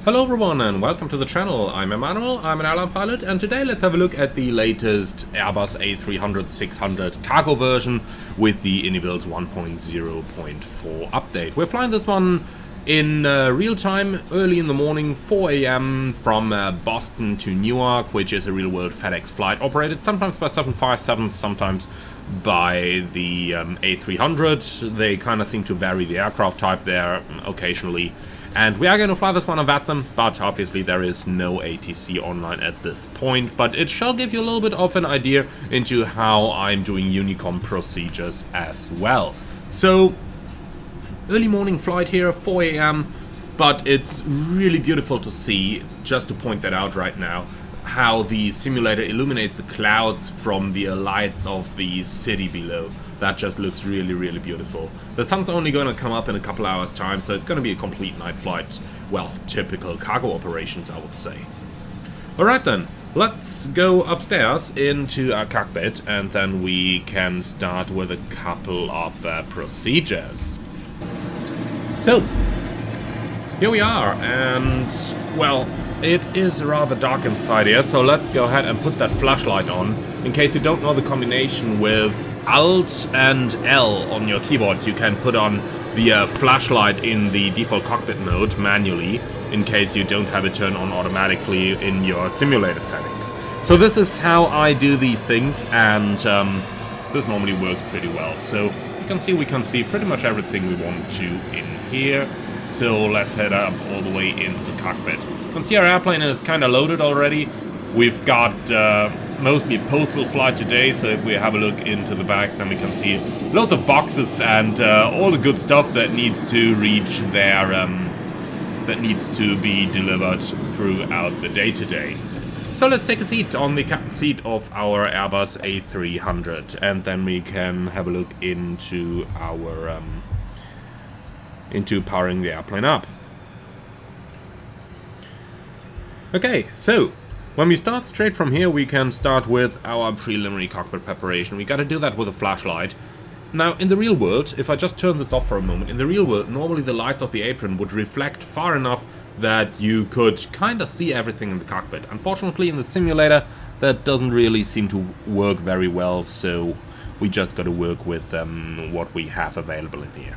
Hello everyone and welcome to the channel. I'm Emmanuel, I'm an airline pilot, and today let's have a look at the latest Airbus A300-600 cargo version with the iniBuilds 1.0.4 update. We're flying this one in real time, early in the morning, 4 AM from Boston to Newark, which is a real-world FedEx flight operated sometimes by 757, sometimes by the A300. They kind of seem to vary the aircraft type there occasionally. And we are going to fly this one on VATSIM, but obviously there is no ATC online at this point. But it shall give you a little bit of an idea into how I'm doing Unicom procedures as well. So, early morning flight here, 4 AM, but it's really beautiful to see, just to point that out right now, how the simulator illuminates the clouds from the lights of the city below. That just looks really, really beautiful. The sun's only going to come up in a couple hours time, so it's going to be a complete night flight. Well, typical cargo operations, I would say. Alright then, let's go upstairs into our cockpit, and then we can start with a couple of procedures. So, here we are, and, well, it is rather dark inside here, so let's go ahead and put that flashlight on. In case you don't know the combination with Alt and L on your keyboard, you can put on the flashlight in the default cockpit mode manually, in case you don't have it turned on automatically in your simulator settings. So this is how I do these things, and this normally works pretty well. So we can see pretty much everything we want to in here. So let's head up all the way into the cockpit. You can see our airplane is kind of loaded already. We've got mostly postal flight today, so if we have a look into the back, then we can see loads of boxes and all the good stuff that needs to reach there, that needs to be delivered throughout the day today. So let's take a seat on the captain's seat of our Airbus A300, and then we can have a look into our into powering the airplane up. Okay, so when we start straight from here, we can start with our preliminary cockpit preparation. We gotta do that with a flashlight. Now, in the real world, if I just turn this off for a moment, in the real world, normally the lights of the apron would reflect far enough that you could kind of see everything in the cockpit. Unfortunately, in the simulator, that doesn't really seem to work very well, so we just gotta work with what we have available in here.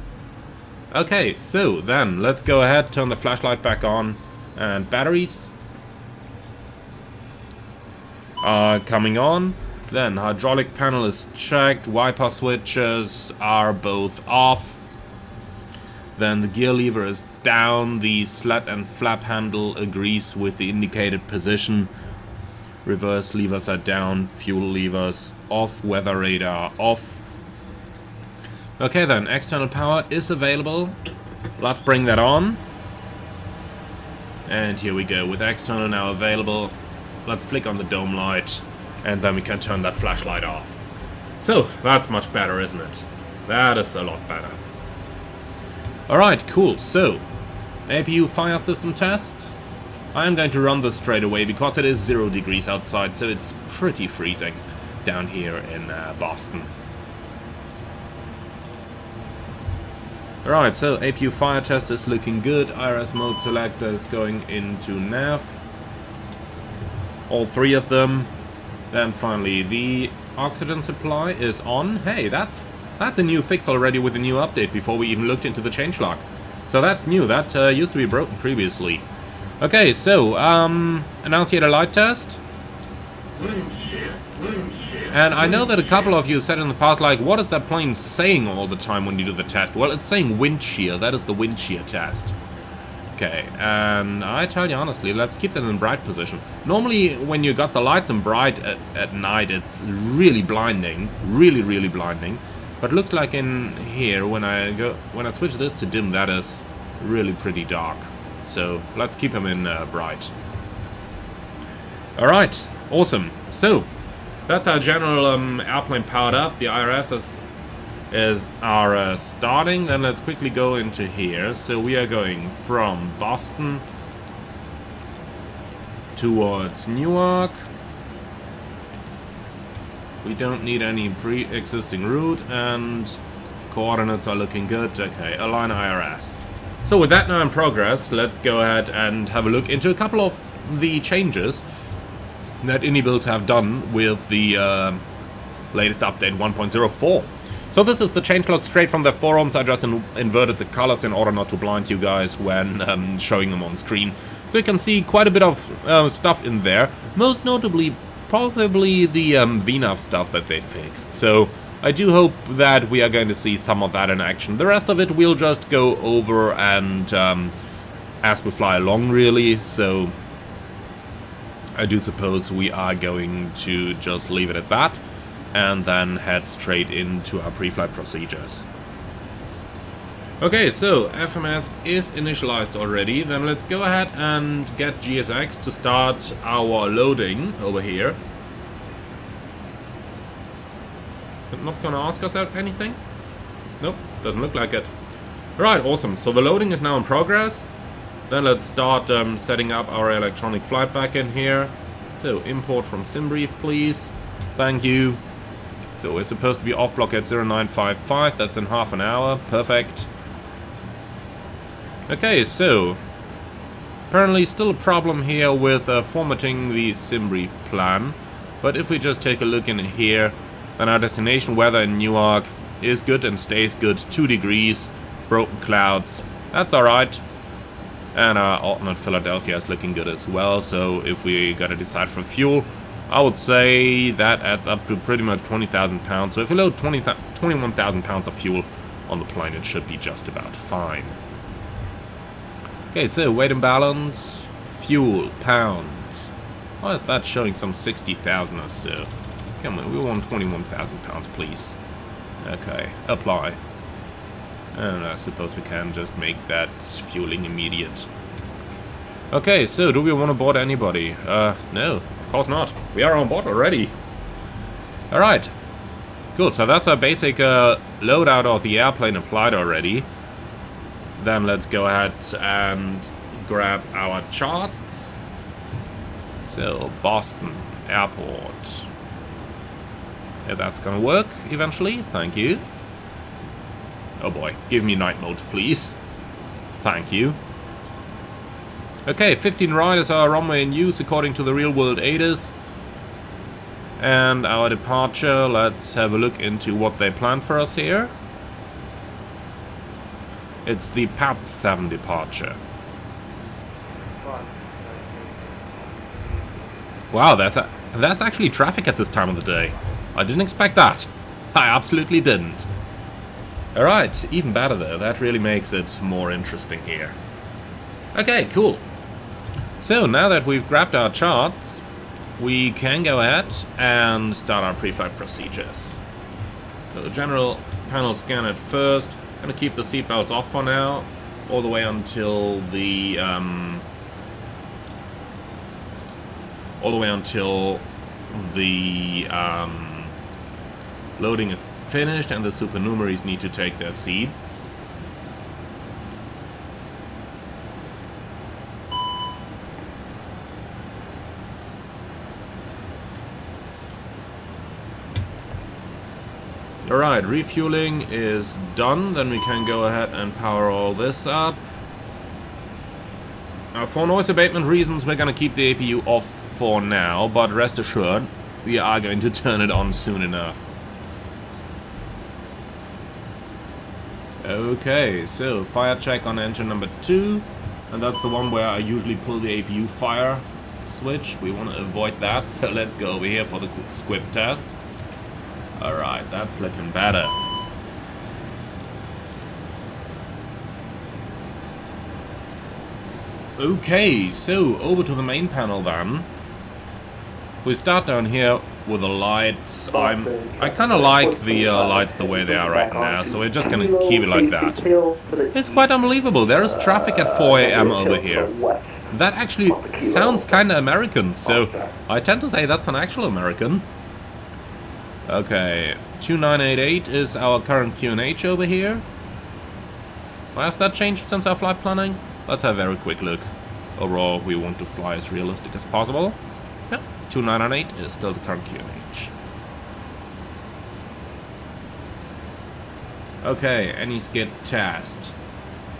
Okay, so then, let's go ahead, turn the flashlight back on, and batteries are coming on. Then hydraulic panel is checked, wiper switches are both off. Then the gear lever is down, the slat and flap handle agrees with the indicated position. Reverse levers are down, fuel levers off, weather radar off. Okay then, external power is available. Let's bring that on. And here we go, with external now available. Let's flick on the dome light, and then we can turn that flashlight off. So, that's much better, isn't it? That is a lot better. Alright, cool. So, APU fire system test. I'm going to run this straight away because it is 0 degrees outside, so it's pretty freezing down here in Boston. Alright, so APU fire test is looking good. IRS mode selector is going into nav. All three of them. Then finally the oxygen supply is on. Hey, that's a new fix already with the new update before we even looked into the changelog. So that's new. That used to be broken previously. Okay, so annunciator light test. And I know that a couple of you said in the past, like, what is that plane saying all the time when you do the test? Well, it's saying wind shear. That is the wind shear test. Okay, and I tell you honestly, let's keep that in bright position. Normally, when you got the lights in bright at night, it's really blinding, really blinding. But looks like in here, when I switch this to dim, that is really pretty dark. So let's keep them in bright. All right, awesome. So that's our general airplane powered up. The IRS are starting. Then let's quickly go into here. So we are going from Boston towards Newark. We don't need any pre-existing route, and coordinates are looking good. Okay, align IRS. So with that now in progress, let's go ahead and have a look into a couple of the changes that iniBuilds have done with the latest update 1.04. So this is the changelog straight from their forums. I just inverted the colors in order not to blind you guys when showing them on screen. So you can see quite a bit of stuff in there, most notably possibly the VNAV stuff that they fixed. So I do hope that we are going to see some of that in action. The rest of it we'll just go over and as we fly along, really. So I do suppose we are going to just leave it at that and then head straight into our pre-flight procedures. Okay, so FMS is initialized already. Then let's go ahead and get GSX to start our loading over here. Is it not gonna ask us anything? Nope, doesn't look like it. Right, awesome. So the loading is now in progress. Then let's start setting up our electronic flight back in here. So import from SimBrief, please. Thank you. So we're supposed to be off block at 0955. That's in half an hour. Perfect. Okay, so apparently still a problem here with formatting the SimBrief plan. But if we just take a look in here, then our destination weather in Newark is good and stays good. 2 degrees, broken clouds. That's alright. And our alternate Philadelphia is looking good as well. So if we gotta decide for fuel, I would say that adds up to pretty much 20,000 pounds. So if we load 21,000 pounds of fuel on the plane, it should be just about fine. Okay, so weight and balance, fuel, pounds. Why is that showing some 60,000 or so? Come on, we want 21,000 pounds, please. Okay, apply. And I suppose we can just make that fueling immediate. Okay, so do we want to board anybody? No, of course not. We are on board already. Alright. Cool, so that's our basic loadout of the airplane applied already. Then let's go ahead and grab our charts. So, Boston Airport. If that's gonna work eventually, thank you. Oh boy, give me night mode, please. Thank you. Okay, 15 right is our runway in use according to the real-world ATIS. And our departure, let's have a look into what they planned for us here. It's the PAT 7 departure. Wow, that's actually traffic at this time of the day. I didn't expect that. I absolutely didn't. Alright, even better though. That really makes it more interesting here. Okay, cool. So now that we've grabbed our charts, we can go ahead and start our pre-flight procedures. So the general panel scan at first. Gonna keep the seatbelts off for now, all the way until the loading is finished and the supernumeraries need to take their seats. Alright, refueling is done, then we can go ahead and power all this up. Now, for noise abatement reasons, we're going to keep the APU off for now, but rest assured, we are going to turn it on soon enough. Okay, so fire check on engine number 2, and that's the one where I usually pull the APU fire switch. We want to avoid that, so let's go over here for the squib test. Alright, that's looking better. Okay, so over to the main panel then. If we start down here with the lights, I kind of like the lights the way they are right now, so we're just gonna keep it like that. It's quite unbelievable, there is traffic at 4 AM over here. That actually sounds kinda American, so I tend to say that's an actual American. Okay, 2988 is our current QNH over here. Has that changed since our flight planning? Let's have a very quick look. Overall, we want to fly as realistic as possible. Yep, 2998 is still the current QNH. Okay, any skid test.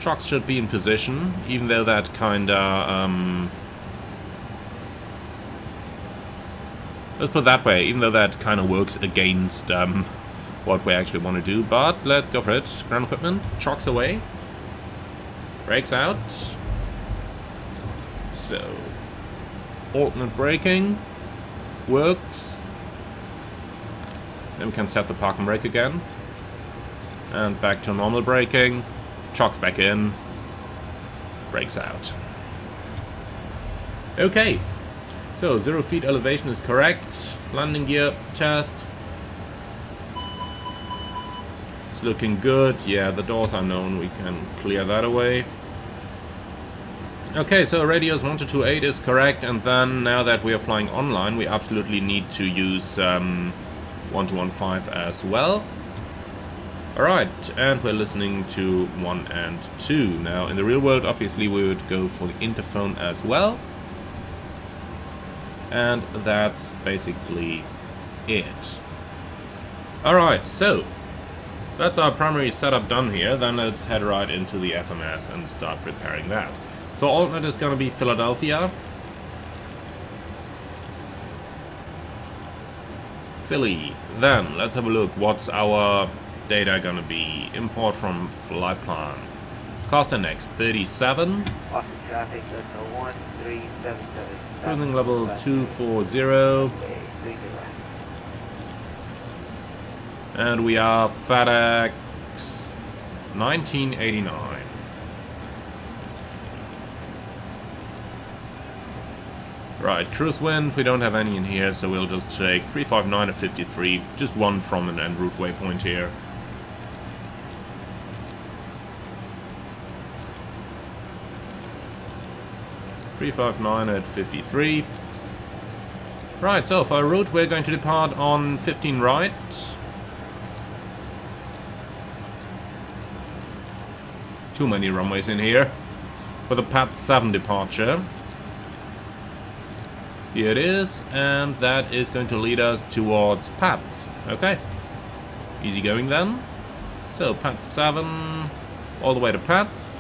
Chocks should be in position, even though that kinda, let's put it that way, even though that kinda works against, what we actually want to do, but let's go for it. Ground equipment, chocks away. Brakes out. So, alternate braking works. Then we can set the park and brake again. And back to normal braking. Chocks back in. Brakes out. Okay. So, 0 feet elevation is correct. Landing gear test. It's looking good. Yeah, the doors are known. We can clear that away. Okay, so radius 1228 is correct, and then now that we are flying online, we absolutely need to use 1215 as well. Alright, and we're listening to 1 and 2. Now, in the real world, obviously, we would go for the interphone as well. And that's basically it. Alright, so that's our primary setup done here. Then let's head right into the FMS and start preparing that. So alternate is going to be Philadelphia. Philly. Then let's have a look. What's our data going to be? Import from flight plan. Cost index 37. Cruising level 240. And we are FedEx 1989. Right, cruise wind, we don't have any in here, so we'll just take 359 at 53, just one from an en route waypoint here. .359 at 53. Right, so for our route we're going to depart on 15 right. Too many runways in here. For the Pat 7 departure. Here it is, and that is going to lead us towards Pats. Okay. Easy going then. So, Pat 7, all the way to Pats.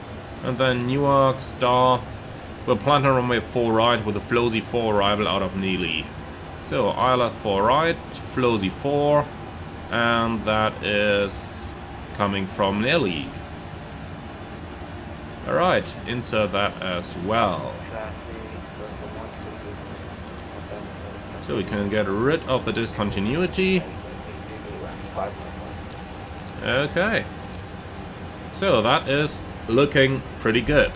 And then Newark, Star. We'll plant on runway 4 right with a Flowsy 4 arrival out of Neely. So, ILS 4 right, Flowsy 4. And that is coming from Neely. Alright, insert that as well. So we can get rid of the discontinuity. Okay. So that is looking pretty good.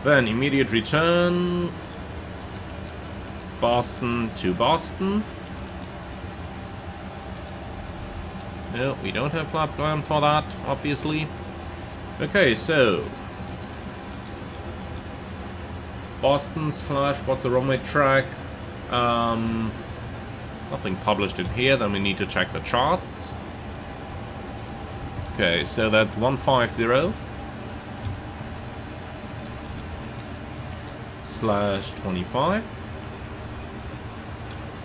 Then immediate return. Boston to Boston. No, we don't have flight plan for that, obviously. Okay, so Boston slash what's the runway track? Nothing published in here, then we need to check the charts. Okay, so that's 150 slash 25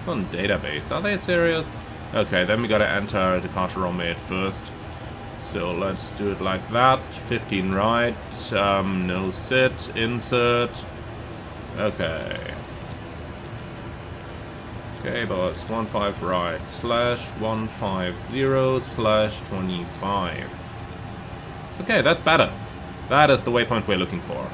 on database. Are they serious? Okay, then we gotta enter a departure runway at first. So let's do it like that. 15 right, no sit, insert. Okay. Okay, BOS 15 right slash 150 slash 25. Okay, that's better. That is the waypoint we're looking for.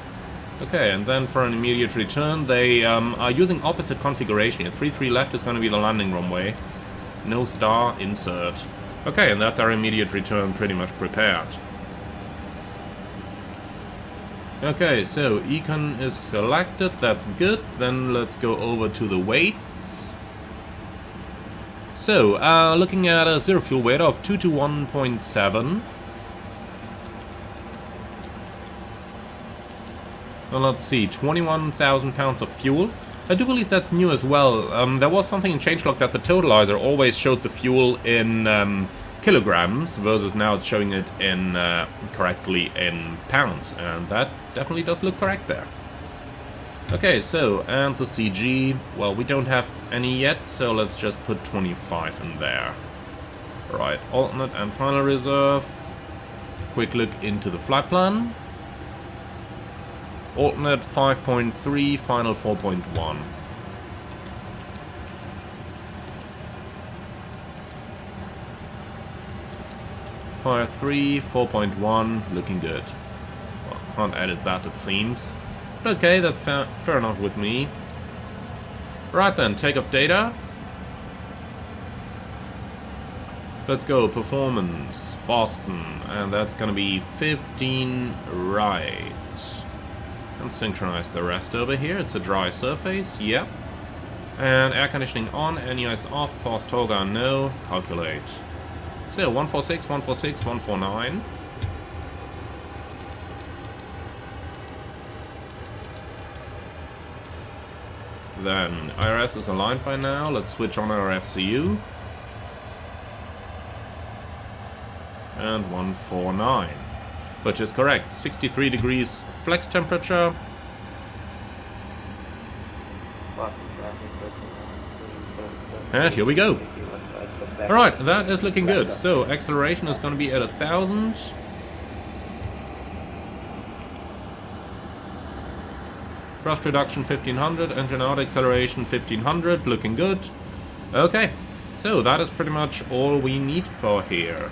Okay, and then for an immediate return, they are using opposite configuration here. 33 left is going to be the landing runway. No star, insert. Okay, and that's our immediate return pretty much prepared. Okay, so Econ is selected, that's good. Then let's go over to the weights. So, looking at a zero fuel weight of 221.7. Well, let's see, 21,000 pounds of fuel. I do believe that's new as well. There was something in changelog that the totalizer always showed the fuel in kilograms, versus now it's showing it in correctly in pounds, and that definitely does look correct there. Okay, so, and the CG, well, we don't have any yet, so let's just put 25 in there. Right, alternate and final reserve. Quick look into the flight plan. Alternate 5.3, final 4.1. Fire 3, 4.1, looking good. Well, can't edit that, it seems. But okay, that's fair enough with me. Right then, takeoff data. Let's go, performance, Boston, and that's gonna be 15 right. And synchronize the rest over here, it's a dry surface, yep. And air conditioning on, NEIS off, force toga no, calculate. So 146, 146, 149. Then IRS is aligned by now. Let's switch on our FCU. And 149, which is correct. 63 degrees flex temperature. And here we go. Alright, that is looking good. So, acceleration is going to be at 1,000. Thrust reduction 1500, engine out acceleration 1500, looking good. Okay, so that is pretty much all we need for here.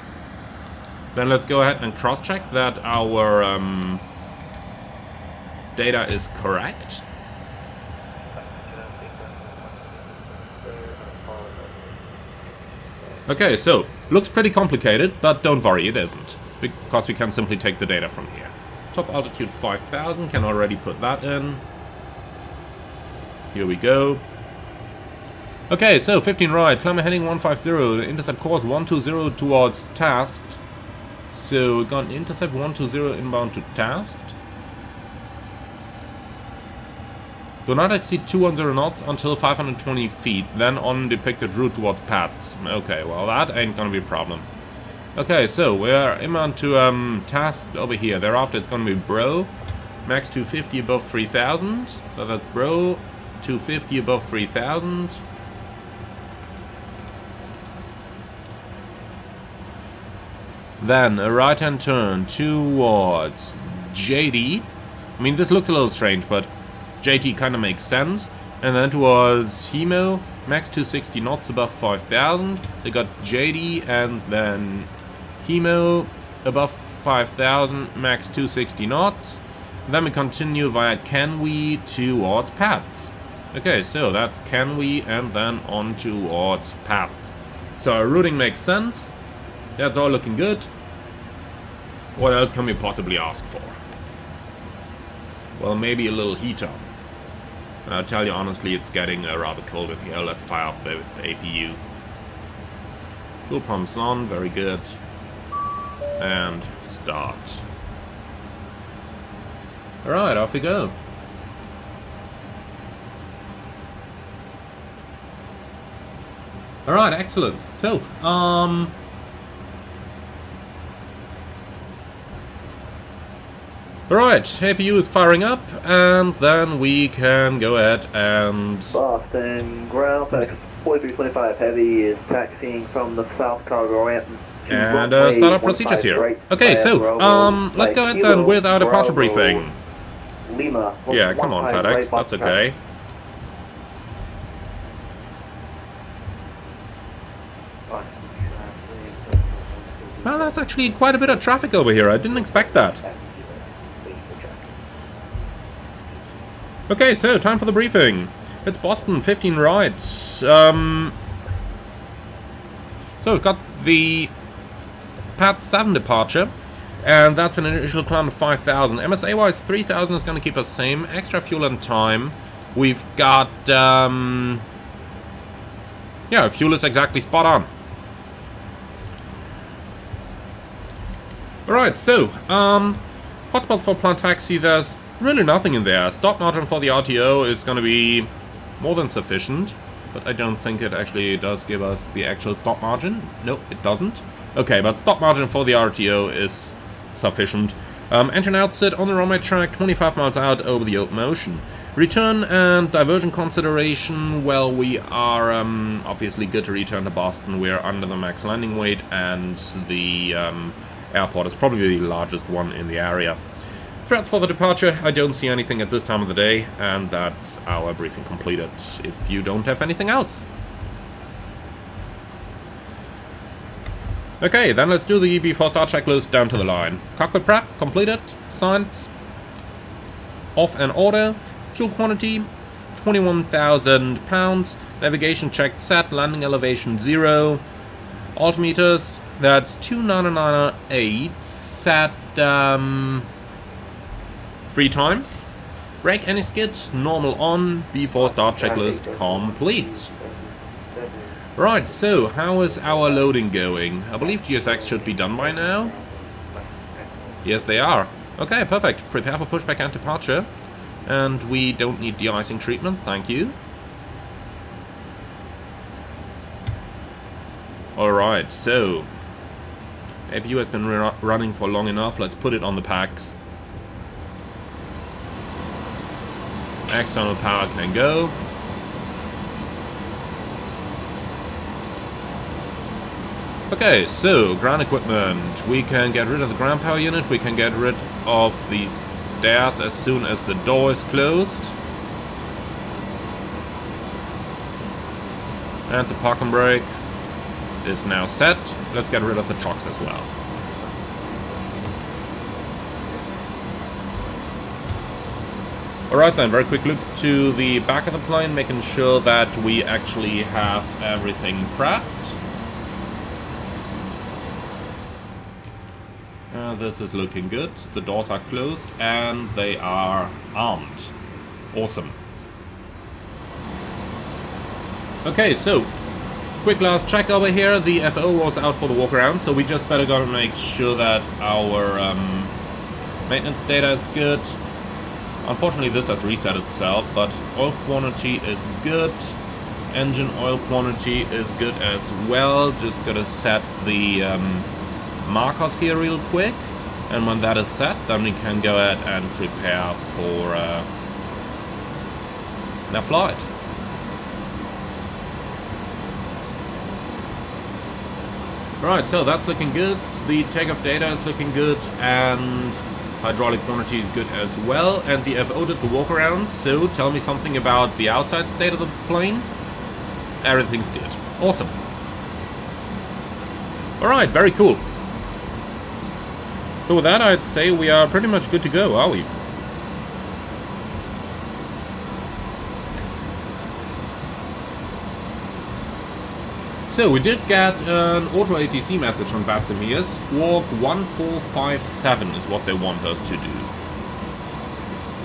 Then let's go ahead and cross-check that our data is correct. Okay, so, looks pretty complicated, but don't worry, it isn't. Because we can simply take the data from here. Top altitude 5000, can already put that in. Here we go. Okay, so 15 right, climber heading 150, intercept course 120 towards tasked. So we're going to intercept 120 inbound to tasked. Do not exceed 210 knots until 520 feet, then on depicted route towards paths. Okay, well that ain't gonna be a problem. Okay, so we're inbound to tasked over here. Thereafter it's gonna be bro, max 250 above 3000. So that's bro, 250 above 3000. Then a right-hand turn towards JD. I mean, this looks a little strange, but JT kind of makes sense. And then towards Hemo, max 260 knots above 5000. They got JD and then Hemo above 5000, max 260 knots. Then we continue via Canwee towards paths. Okay, so that's Canwee and then on towards paths. So our routing makes sense. That's all looking good. What else can we possibly ask for? Well, maybe a little heater. I'll tell you honestly, it's getting rather cold in here. Let's fire up the APU. Fuel pumps on, very good. And start. Alright, off we go. Alright, excellent. So, alright, APU is firing up, and then we can go ahead and... Boston, ground fax 4325 Heavy is taxiing from the south cargo ramp. And start our procedures here. Okay, so, let's go ahead then with our departure briefing. Lima. Yeah, come on FedEx, that's okay. Well, that's actually quite a bit of traffic over here, I didn't expect that. Okay, so, time for the briefing. It's Boston, 15 rides. So, we've got the Path 7 departure, and that's an initial climb of 5,000. MSA-wise, 3,000 is going to keep us same. Extra fuel and time. We've got, yeah, fuel is exactly spot on. Alright, so, hotspots for plant taxi, there's really nothing in there. Stop margin for the RTO is going to be more than sufficient, but I don't think it actually does give us the actual stop margin. Nope, it doesn't. Okay, but stop margin for the RTO is sufficient. Engine outset on the runway track, 25 miles out over the open ocean. Return and diversion consideration, well, we are obviously good to return to Boston. We're under the max landing weight, and the airport is probably the largest one in the area. Preps for the departure. I don't see anything at this time of the day, and that's our briefing completed, if you don't have anything else. Okay, then let's do the before start checklist down to the line. Cockpit prep completed, signs off and order, fuel quantity 21,000 pounds, navigation checked set, landing elevation 0, altimeters, that's 2998, set 3 times, brake any skid, normal on, before start checklist complete. Right, so how is our loading going? I believe GSX should be done by now. Yes, they are. Okay, perfect. Prepare for pushback and departure. And we don't need de-icing treatment, thank you. Alright, so APU has been running for long enough. Let's put it on the packs. External power can go. Okay, so ground equipment. We can get rid of the ground power unit. We can get rid of the stairs as soon as the door is closed. And the parking brake is now set. Let's get rid of the trucks as well. Alright then, very quick look to the back of the plane, making sure that we actually have everything prepped. This is looking good. The doors are closed and they are armed. Awesome. Okay, so quick last check over here. The FO was out for the walk around, so we just better gotta make sure that our maintenance data is good. Unfortunately, this has reset itself, but oil quantity is good. Engine oil quantity is good as well. Just gotta set the markers here real quick, and when that is set, then we can go ahead and prepare for the flight. Right, so that's looking good. The takeoff data is looking good, and hydraulic quantity is good as well. And the FO did the walk around, so tell me something about the outside state of the plane. Everything's good. Awesome. Alright, very cool. So with that, I'd say we are pretty much good to go, are we? So we did get an auto ATC message from Vatsimir. Squawk 1457 is what they want us to do.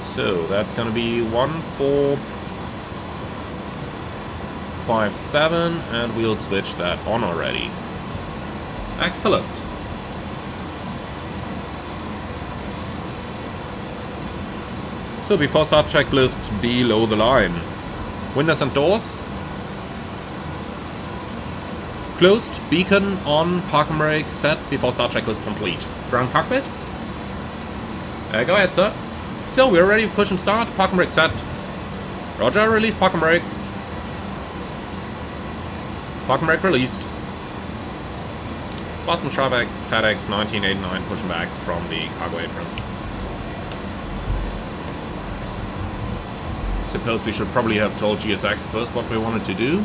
So that's gonna be 1457, and we'll switch that on already. Excellent. So before start checklist below the line. Windows and doors. Closed, beacon on, parking brake set, before start checklist complete. Ground cockpit. Go ahead, sir. So we're ready to push and start. Parking brake set. Roger, release parking brake. Parking brake released. Boston Traffic, FedEx 1989, pushing back from the cargo apron. Suppose we should probably have told GSX first what we wanted to do.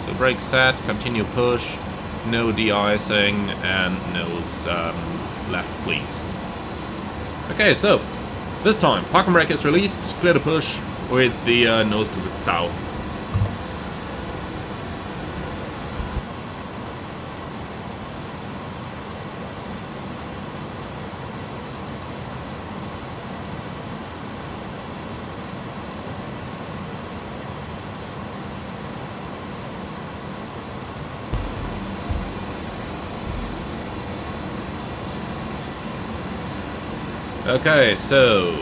So brake set, continue push, no de-icing, and no left please. Okay, so this time parking brake is released, clear to push with the nose to the south. Okay, so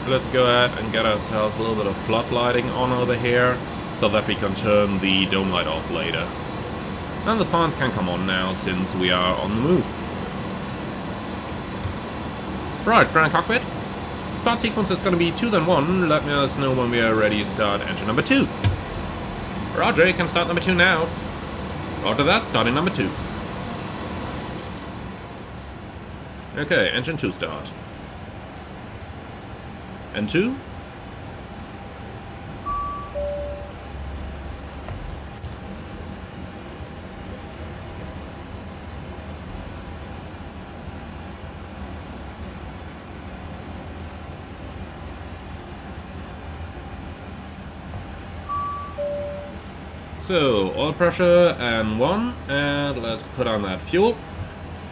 let's go ahead and get ourselves a little bit of floodlighting on over here so that we can turn the dome light off later. And the signs can come on now since we are on the move. Right, ground cockpit. Start sequence is going to be 2 then 1. Let us know when we are ready to start engine number 2. Roger, you can start number 2 now. After that, starting number 2. Okay, engine 2 start. And 2. So, oil pressure and 1, and let's put on that fuel.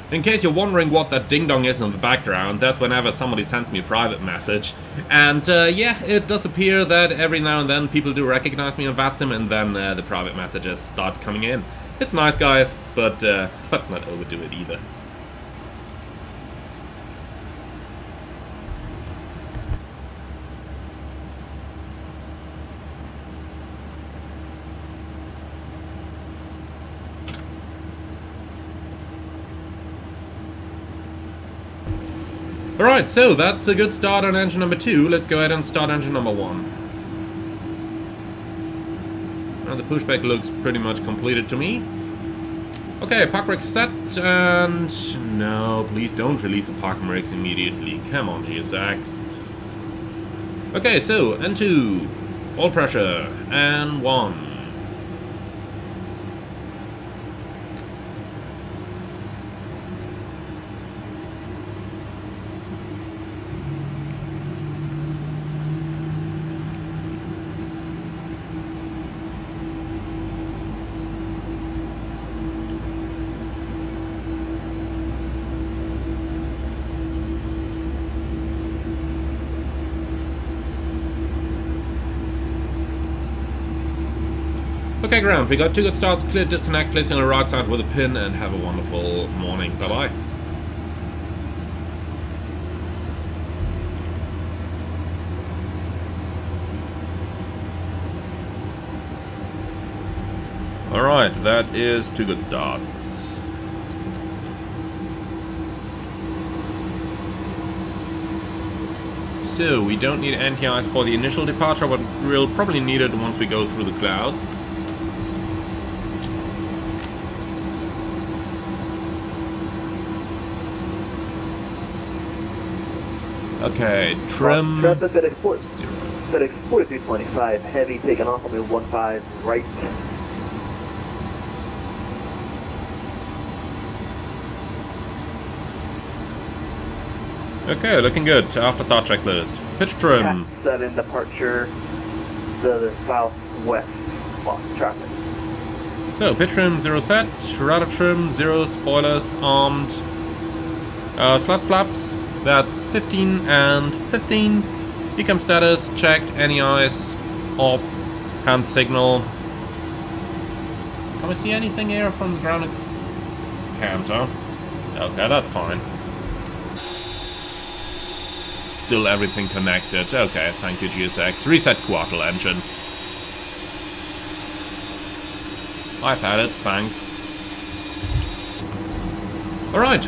In case you're wondering what that ding-dong is in the background, that's whenever somebody sends me a private message. And yeah, it does appear that every now and then people do recognize me on VATSIM, and then the private messages start coming in. It's nice, guys, but let's not overdo it either. Alright, so that's a good start on engine number 2. Let's go ahead and start engine number 1. Now the pushback looks pretty much completed to me. Okay, park brake set, and no, please don't release the parking brakes immediately. Come on, GSX. Okay, so N2, oil pressure, and 1. Okay, ground, we got 2 good starts, clear disconnect, placing on the right side with a pin, and have a wonderful morning. Bye-bye. Alright, that is 2 good starts. So, we don't need anti-ice for the initial departure, but we'll probably need it once we go through the clouds. Okay, trim. Traffic FedEx 4325, heavy taking off on the 15 right. Okay, looking good. After start checklist. Pitch trim. 7 departure, the southwest. Lost traffic. So, pitch trim 0 set, rudder trim 0, spoilers armed. Slats flaps. That's 15 and 15. Ecom status checked, any eyes off, hand signal. Can we see anything here from the ground? Can't, huh? Okay, that's fine. Still everything connected. Okay, thank you, GSX. Reset quartal engine. I've had it, thanks. Alright.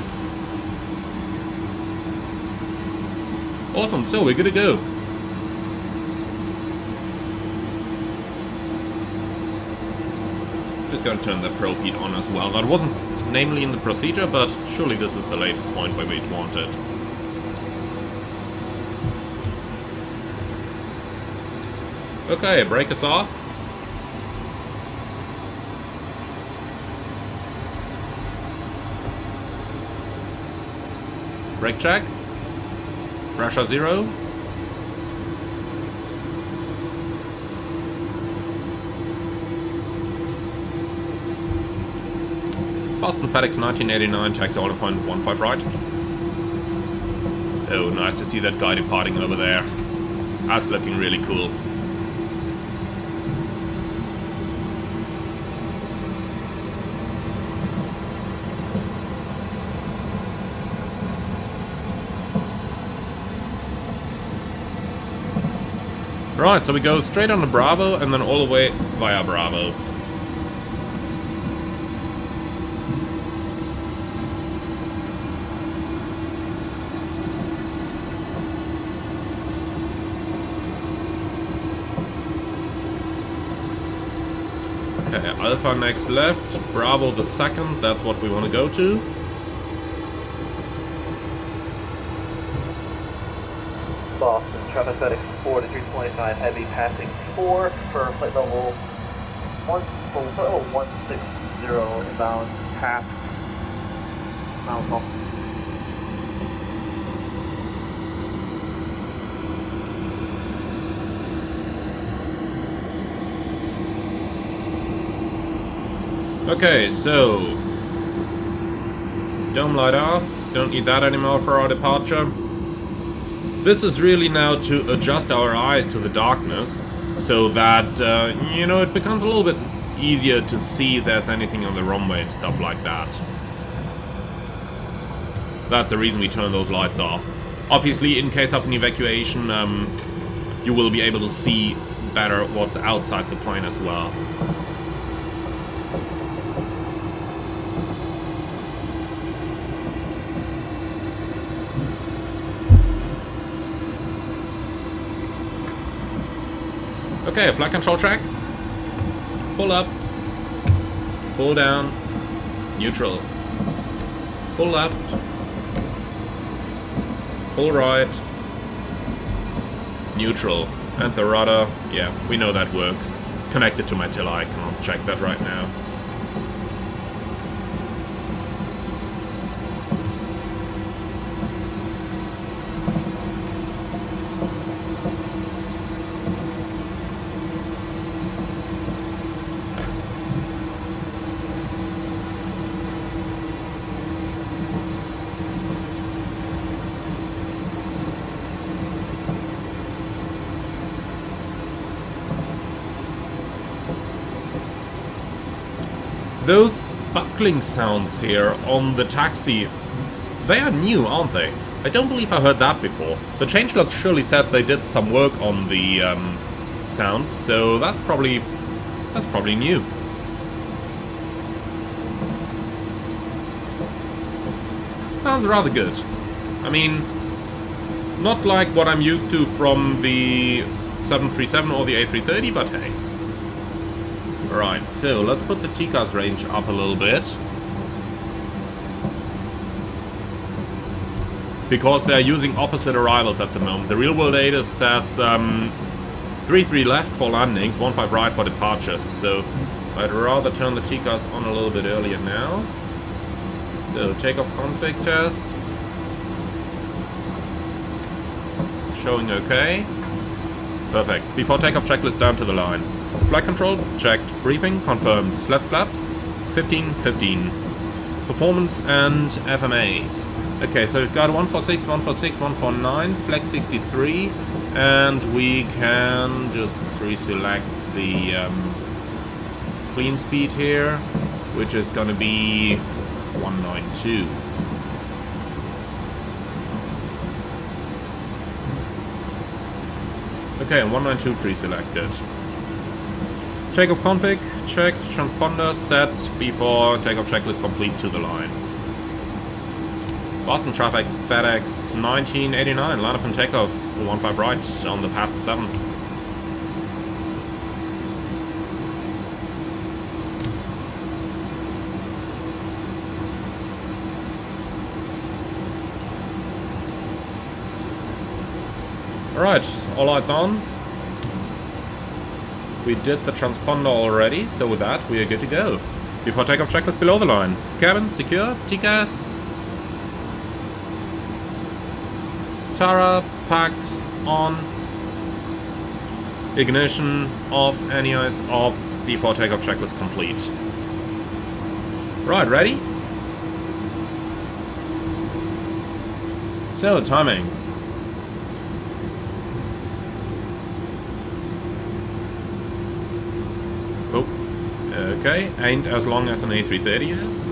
Awesome, so we're good to go. Just going to turn the probe heat on as well. That wasn't namely in the procedure, but surely this is the latest point where we'd want it. Okay, brake is off. Brake check. Pressure 0. Boston FedEx 1989, taxi order point 15 right. Oh, nice to see that guy departing over there. That's looking really cool. Right, so we go straight on to Bravo and then all the way via Bravo. Okay, Alpha next left, Bravo the second, that's what we want to go to. ground FedEx 4 to 325 heavy passing 4 for flight level 160 inbound half mile. Okay, so dome light off, don't need that anymore for our departure. This is really now to adjust our eyes to the darkness, so that, you know, it becomes a little bit easier to see if there's anything on the runway and stuff like that. That's the reason we turn those lights off. Obviously, in case of an evacuation, you will be able to see better what's outside the plane as well. Okay, flight control track. Full up. Full down. Neutral. Full left. Full right. Neutral. And the rudder. Yeah, we know that works. It's connected to my tiller. I cannot check that right now. Those buckling sounds here on the taxi, they are new, aren't they? I don't believe I heard that before. The changelog surely said they did some work on the sounds, so that's probably new. Sounds rather good. I mean, not like what I'm used to from the 737 or the A330, but hey. Right, so let's put the TCAS range up a little bit. Because they're using opposite arrivals at the moment. The real world data says 3-3 left for landings, 1-5 right for departures. So I'd rather turn the TCAS on a little bit earlier now. So takeoff config test. Showing okay. Perfect. Before takeoff checklist down to the line. Flight controls checked. Briefing confirmed. Slats flaps 15-15. Performance and FMAs. Okay, so we've got 146, 146, 149, flex 63, and we can just pre-select the clean speed here, which is going to be 192. Okay, and 192 pre-selected. Takeoff config checked, transponder set before takeoff checklist complete to the line. Boston traffic FedEx 1989, line up and takeoff 15 right on the path 7. Alright, all lights on. We did the transponder already, so with that we are good to go. Before takeoff checklist below the line. Cabin secure, TCAS. Tara, packs on. Ignition off, NEIs off, before takeoff checklist complete. Right, ready? So, timing. Oh, okay, ain't as long as an A330 is.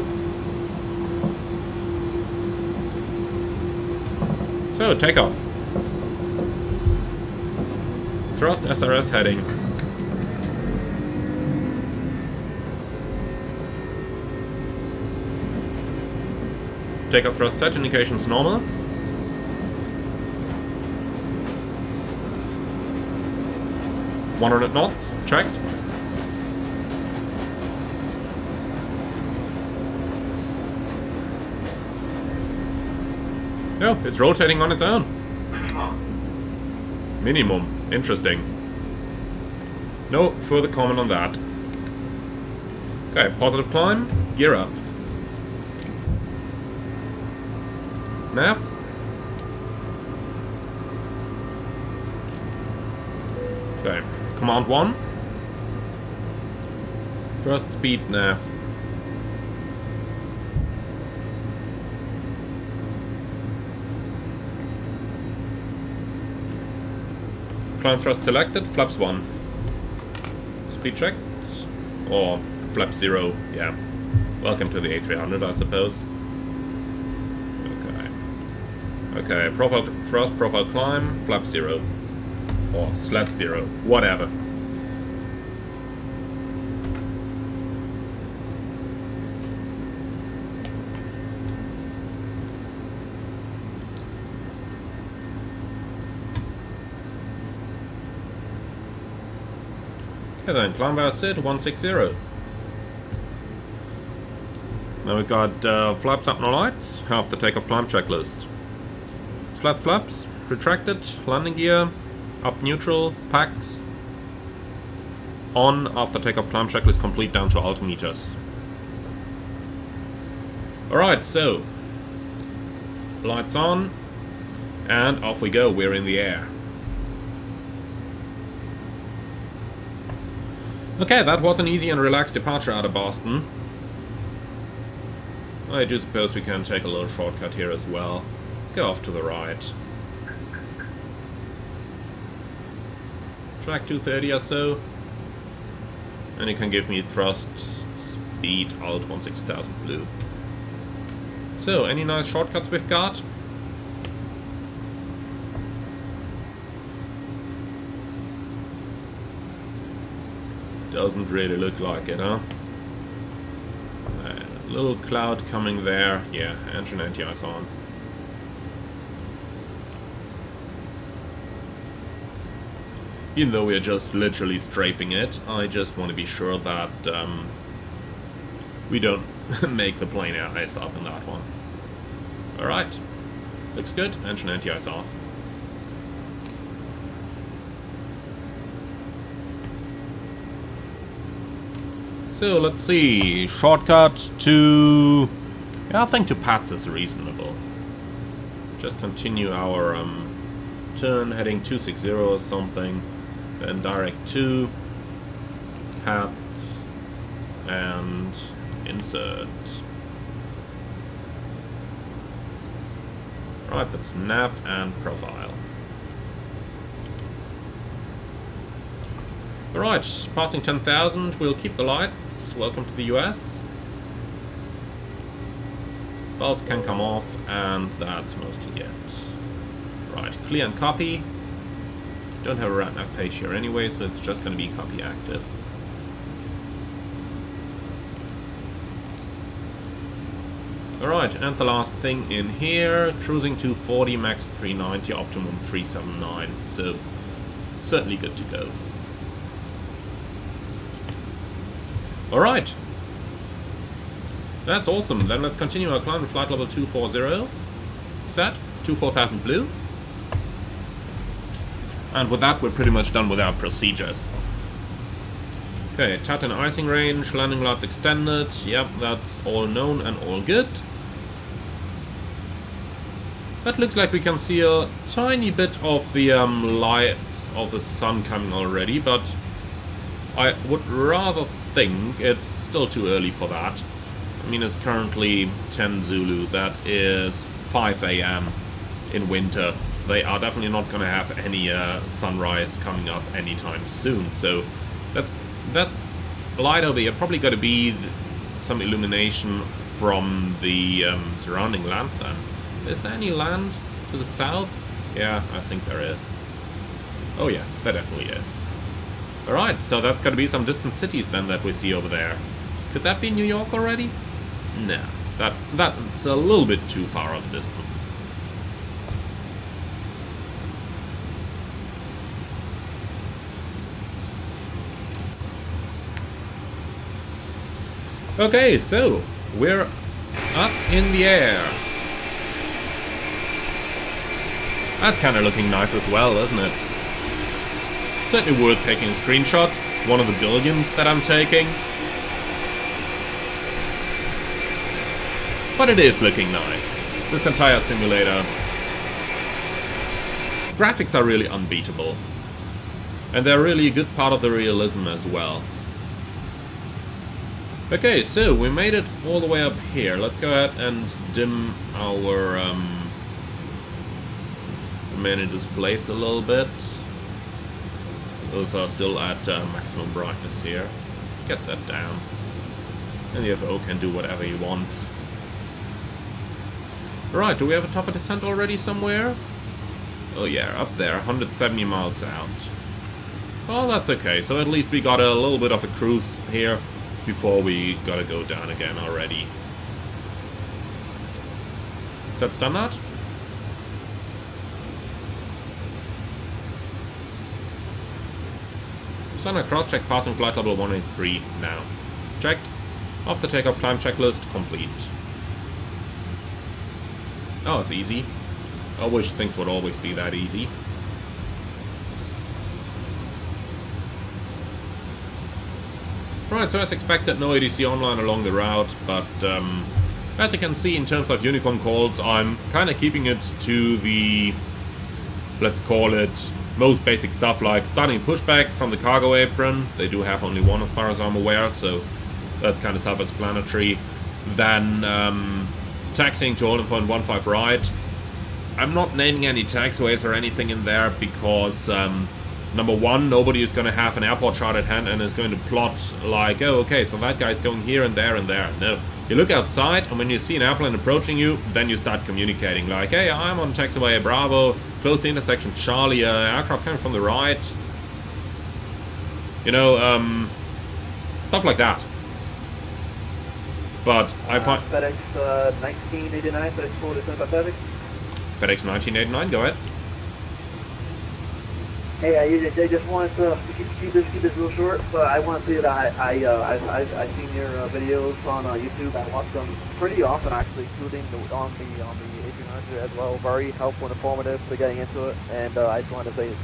So, takeoff. Thrust SRS heading. Takeoff thrust set, indications normal. .100 knots, checked. No, it's rotating on its own. Minimum. Interesting. No further comment on that. Okay, positive climb. Gear up. Nav. Okay, command 1. First speed nav. Climb thrust selected, flaps 1. Speed check. Or flap 0, yeah. Welcome to the A300, I suppose. Okay, profile thrust, profile climb, flap 0. Or slat 0, whatever. Okay then, climb bar sit 160. Now we've got flaps up, no lights, half the takeoff climb checklist. Slat flaps, retracted, landing gear, up neutral, packs. On after takeoff climb checklist complete down to altimeters. Alright, so lights on and off we go, we're in the air. Okay, that was an easy and relaxed departure out of Boston. I do suppose we can take a little shortcut here as well. Let's go off to the right. Track 230 or so. And you can give me thrust, speed, alt 16000 blue. So, any nice shortcuts we've got? Doesn't really look like it, huh? Little cloud coming there. Yeah, engine anti-ice on. Even though we're just literally strafing it, I just want to be sure that we don't make the plane air ice up in that one. Alright. Looks good. Engine anti-ice off. So let's see, shortcut to, yeah, I think to Pats is reasonable. Just continue our turn, heading 260 or something, then direct to Pats and insert. Right, that's nav and profile. Alright, passing 10,000, we'll keep the lights. Welcome to the US. Belts can come off, and that's mostly it. Right, clear and copy. Don't have a RatNav page here anyway, so it's just going to be copy active. Alright, and the last thing in here, cruising 240, max 390, optimum 379. So, certainly good to go. Alright. That's awesome. Then let's continue our climb to flight level 240. Set. 24,000 blue. And with that, we're pretty much done with our procedures. Okay, Tatton icing range, landing lights extended. Yep, that's all known and all good. That looks like we can see a tiny bit of the lights of the sun coming already, but I would rather think it's still too early for that. I mean, it's currently 10 Zulu, that is 5 AM in winter. They are definitely not going to have any sunrise coming up anytime soon, so that light over here probably got to be some illumination from the surrounding land then. Is there any land to the south? Yeah, I think there is. Oh yeah, there definitely is. Alright, so that's got to be some distant cities then that we see over there. Could that be New York already? No, that's a little bit too far of a distance. Okay, so we're up in the air. That's kind of looking nice as well, isn't it? Certainly worth taking a screenshot, one of the billions that I'm taking. But it is looking nice. This entire simulator. Graphics are really unbeatable. And they're really a good part of the realism as well. Okay, so we made it all the way up here. Let's go ahead and dim our menu displays a little bit. Those are still at maximum brightness here. Let's get that down. And the UFO can do whatever he wants. Right, do we have a top of descent already somewhere? Oh yeah, up there, 170 miles out. Well, that's okay. So at least we got a little bit of a cruise here before we gotta go down again already. Is that done that? Standard cross-check passing flight level 183 now. Checked. Off the takeoff climb checklist complete. Oh, it's easy. I wish things would always be that easy. Right, so as expected, no ADC online along the route, but as you can see in terms of Unicom calls, I'm kind of keeping it to the, let's call it, most basic stuff like starting pushback from the cargo apron. They do have only one as far as I'm aware, so that's kind of self-explanatory. Then taxiing to holding point 15 right. I'm not naming any taxiways or anything in there because number one, nobody is going to have an airport chart at hand and is going to plot like, oh, okay, so that guy's going here and there and there. No. You look outside, and when you see an airplane approaching you, then you start communicating like, hey, I'm on taxiway Bravo, close to intersection Charlie, aircraft coming from the right. You know, stuff like that. But I find... FedEx 1989, FedEx 40 sympathetic. FedEx 1989, go ahead. Hey, I just wanted to keep this real short, but I want to say that I've seen your videos on YouTube. I watch them pretty often, actually, including on the A300 as well. Very helpful and informative to getting into it. And I just wanted to say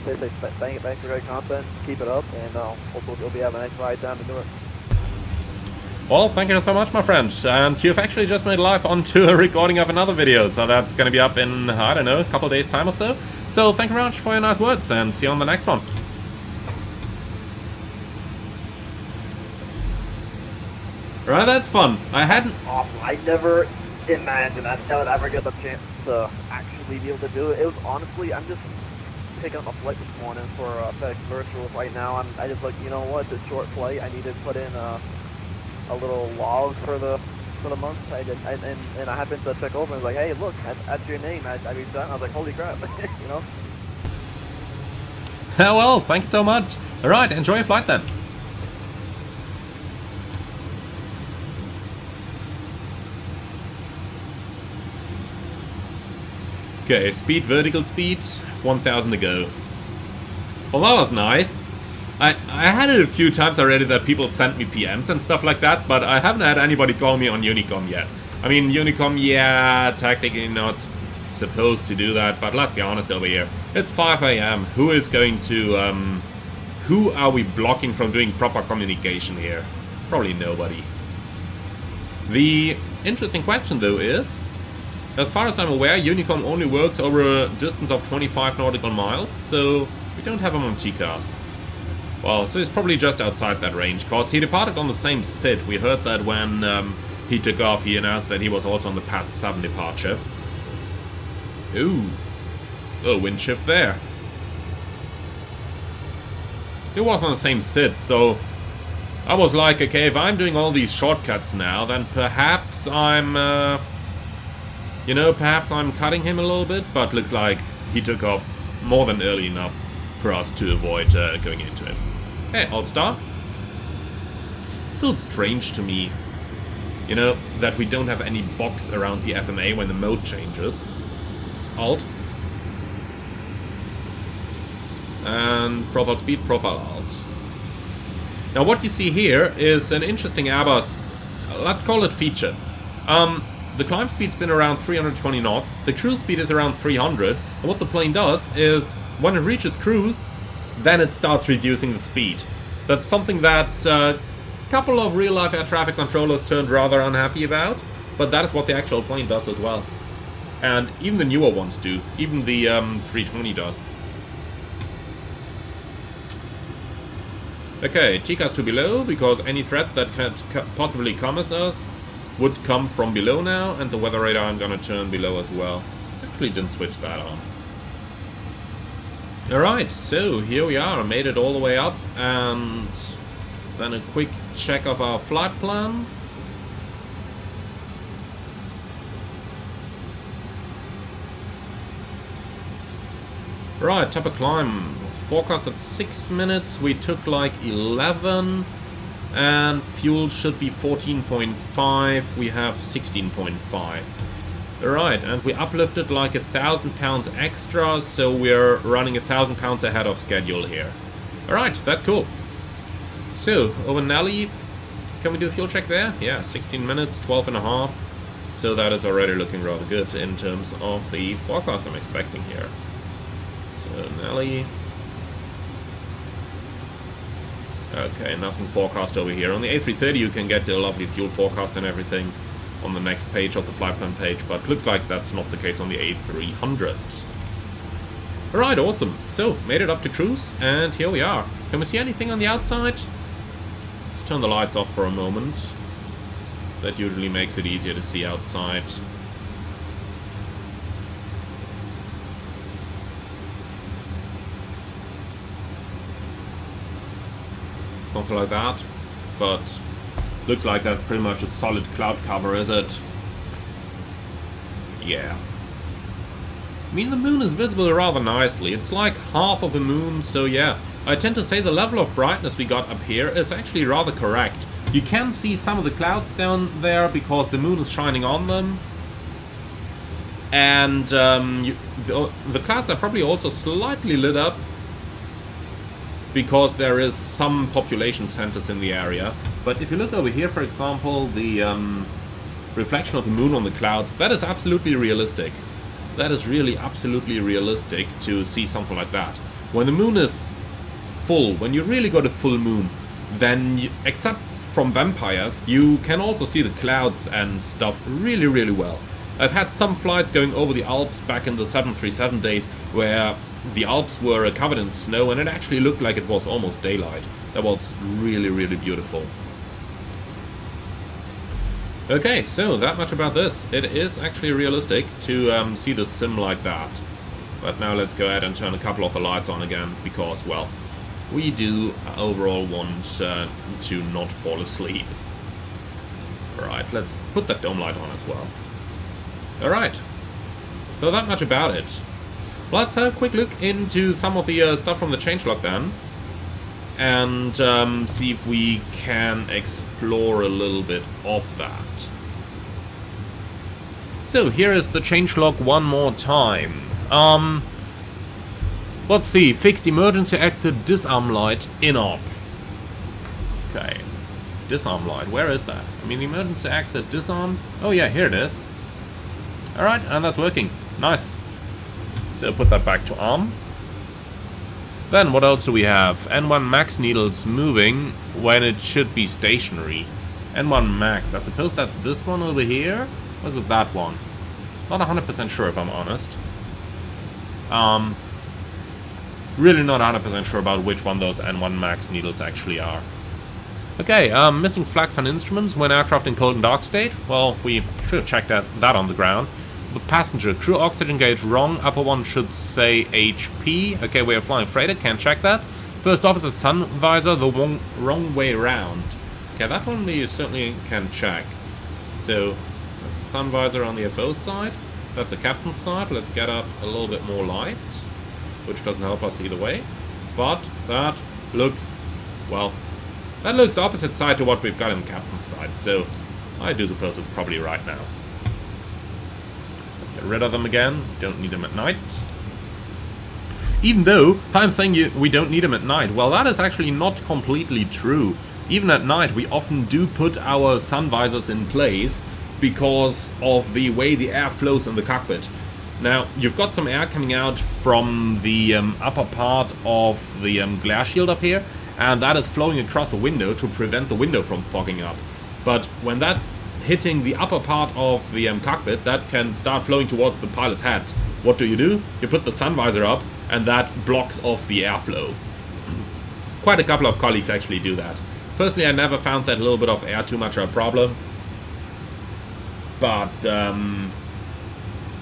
thanks for great content. Keep it up, and hopefully you'll be having a nice ride down to do it. Well, thank you so much, my friend. And you've actually just made live onto a recording of another video, so that's going to be up in, I don't know, a couple of days' time or so. So thank you very much for your nice words, and see you on the next one. Right, that's fun. I hadn't... Awesome. I never imagined I would ever get the chance to actually be able to do it. It was honestly, I'm just picking up a flight this morning for FedEx Virtual right now. I just like, you know what, this short flight, I need to put in a little log for the month. And I happened to check over and was like, hey, look, that's your name. I reached out and I was like, holy crap, you know? Well, thank you so much. Alright, enjoy your flight then. Okay, speed, vertical speed, 1000 to go. Well, that was nice. I had it a few times already that people sent me PMs and stuff like that, but I haven't had anybody call me on Unicom yet. I mean, Unicom, yeah, technically not supposed to do that, but let's be honest over here. It's 5 AM. Who is going to, who are we blocking from doing proper communication here? Probably nobody. The interesting question, though, is, as far as I'm aware, Unicom only works over a distance of 25 nautical miles, so we don't have him on TCAS. Well, so he's probably just outside that range, cause he departed on the same SID. We heard that when he took off, he announced that he was also on the Pat 7 departure. Ooh. Oh, wind shift there. He was on the same SID, so I was like, okay, if I'm doing all these shortcuts now, then perhaps I'm, you know, perhaps I'm cutting him a little bit, but looks like he took off more than early enough for us to avoid going into it. Hey, All-Star. Feels strange to me, you know, that we don't have any box around the FMA when the mode changes. Alt. And profile speed, profile alt. Now what you see here is an interesting Airbus, let's call it feature. The climb speed's been around 320 knots, the cruise speed is around 300, and what the plane does is, when it reaches cruise, then it starts reducing the speed. That's something that a couple of real-life air traffic controllers turned rather unhappy about, but that is what the actual plane does as well. And even the newer ones do. Even the 320 does. Okay, Chicas to below, because any threat that could possibly come at us would come from below now, and the weather radar I'm gonna turn below as well. Actually didn't switch that on. Alright, so here we are, made it all the way up, and then a quick check of our flight plan. Right, top of climb. It's forecasted 6 minutes. We took like 11. And fuel should be 14.5. We have 16.5. Alright, and we uplifted like 1,000 pounds extra. So we're running 1,000 pounds ahead of schedule here. Alright, that's cool. So, over Nelly. Can we do a fuel check there? Yeah, 16 minutes, 12.5. So that is already looking rather good in terms of the forecast I'm expecting here. Nelly. Okay, nothing forecast over here. On the A330 you can get the lovely fuel forecast and everything on the next page of the flight plan page, but looks like that's not the case on the A300. Alright, awesome. So, made it up to cruise, and here we are. Can we see anything on the outside? Let's turn the lights off for a moment. So that usually makes it easier to see outside. Something like that, but looks like that's pretty much a solid cloud cover, is it? Yeah. I mean, the moon is visible rather nicely. It's like half of a moon, so yeah. I tend to say the level of brightness we got up here is actually rather correct. You can see some of the clouds down there because the moon is shining on them. And the clouds are probably also slightly lit up because there is some population centers in the area. But if you look over here, for example, the reflection of the moon on the clouds, that is absolutely realistic. That is really absolutely realistic to see something like that. When the moon is full, when you really got a full moon, then, except from vampires, you can also see the clouds and stuff really, really well. I've had some flights going over the Alps back in the 737 days where the Alps were covered in snow and it actually looked like it was almost daylight. That was really, really beautiful. Okay, so that much about this. It is actually realistic to see the sim like that. But now let's go ahead and turn a couple of the lights on again, because, well, we do overall want to not fall asleep. Alright, let's put that dome light on as well. Alright, so that much about it. Let's have a quick look into some of the stuff from the changelog then. And see if we can explore a little bit of that. So here is the changelog one more time. Let's see, fixed emergency exit disarm light in op. Okay, disarm light, where is that? I mean, emergency exit disarm. Oh yeah, here it is. Alright, and that's working. Nice. So put that back to arm. Then what else do we have? N1 max needles moving when it should be stationary. N1 max, I suppose that's this one over here? Or is it that one? Not 100% sure if I'm honest. Really not 100% sure about which one those N1 max needles actually are. Okay, missing flags on instruments when aircraft in cold and dark state. Well, we should have checked that on the ground. The passenger, crew oxygen gauge wrong, upper one should say HP. Okay, we are flying freighter, can't check that. First officer sun visor, the wrong way round. Okay, that one we certainly can check. So, sun visor on the FO side, that's the captain's side. Let's get up a little bit more light, which doesn't help us either way. But that looks, well, that looks opposite side to what we've got in the captain's side. So, I do suppose it's probably right now. Get rid of them again, don't need them at night. Even though I'm saying we don't need them at night, well, that is actually not completely true. Even at night we often do put our sun visors in place because of the way the air flows in the cockpit. Now, you've got some air coming out from the upper part of the glare shield up here, and that is flowing across the window to prevent the window from fogging up. But when that's hitting the upper part of the cockpit, that can start flowing towards the pilot's head. What do? You put the sun visor up, and that blocks off the airflow. Quite a couple of colleagues actually do that. Personally, I never found that little bit of air too much of a problem, but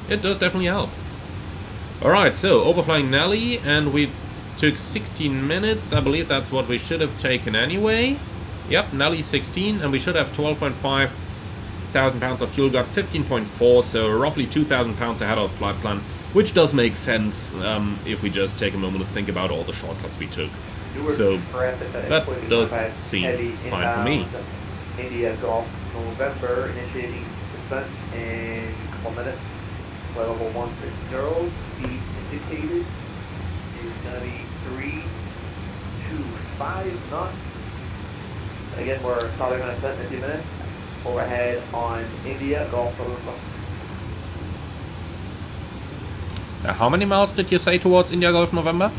it does definitely help. Alright, so overflying Nelly, and we took 16 minutes. I believe that's what we should have taken anyway. Yep, Nelly 16, and we should have 12.5 thousand pounds of fuel. Got 15.4, so roughly 2,000 pounds ahead of the flight plan, which does make sense if we just take a moment to think about all the shortcuts we took. So that does seem fine for me. India Golf November, initiating descent in a couple minutes. Flight level 160, speed indicated is going to be 325 knots. Again, we're probably going to set in a few minutes. Overhead on India Golf November. How many miles did you say towards India Golf November?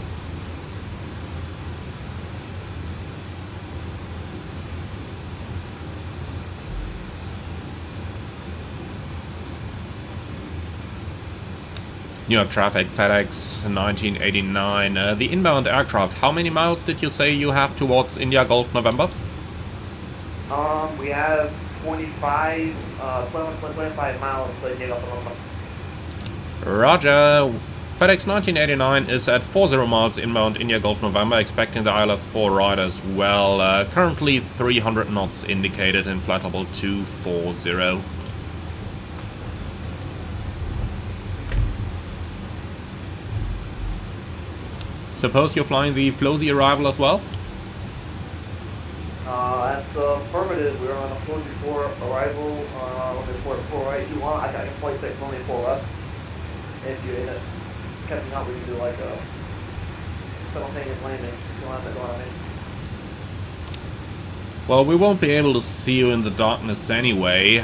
New York traffic, FedEx 1989. The inbound aircraft, how many miles did you say you have towards India Golf November? We have 25 miles to India Golf November. Roger. FedEx 1989 is at 40 miles inbound India Golf November, expecting the ILS-4 ride as well. Currently 300 knots indicated in flight level 240. Suppose you're flying the Flozy arrival as well? That's affirmative. We're on a Flozy 4 arrival. Looking for the 4 right. If you want, I can flight 6 only 4 left. If you end up catching up, we can do like a simultaneous landing. If you want to go on me. Well, we won't be able to see you in the darkness anyway.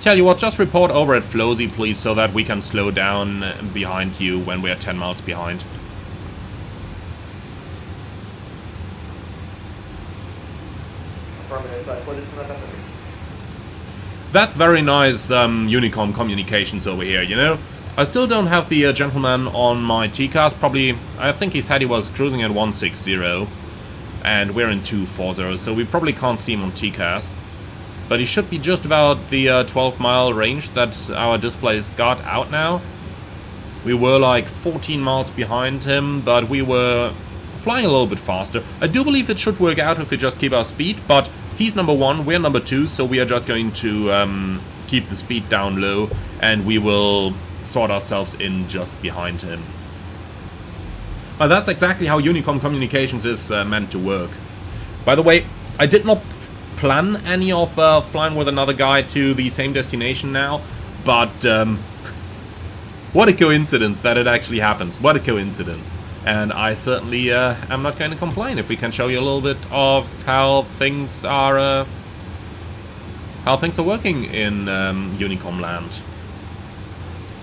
Tell you what, just report over at Flozy, please, so that we can slow down behind you when we're 10 miles behind. That's very nice Unicom communications over here, you know? I still don't have the gentleman on my TCAS. Probably, I think he said he was cruising at 160, and we're in 240, so we probably can't see him on TCAS. But he should be just about the 12-mile range that our display's got out now. We were like 14 miles behind him, but we were flying a little bit faster. I do believe it should work out if we just keep our speed, but he's number 1, we're number 2, so we are just going to keep the speed down low, and we will sort ourselves in just behind him. Well, that's exactly how Unicom communications is meant to work. By the way, I did not plan any of flying with another guy to the same destination now, but what a coincidence that it actually happens. What a coincidence. And I certainly am not going to complain if we can show you a little bit of how things are working in Unicom land,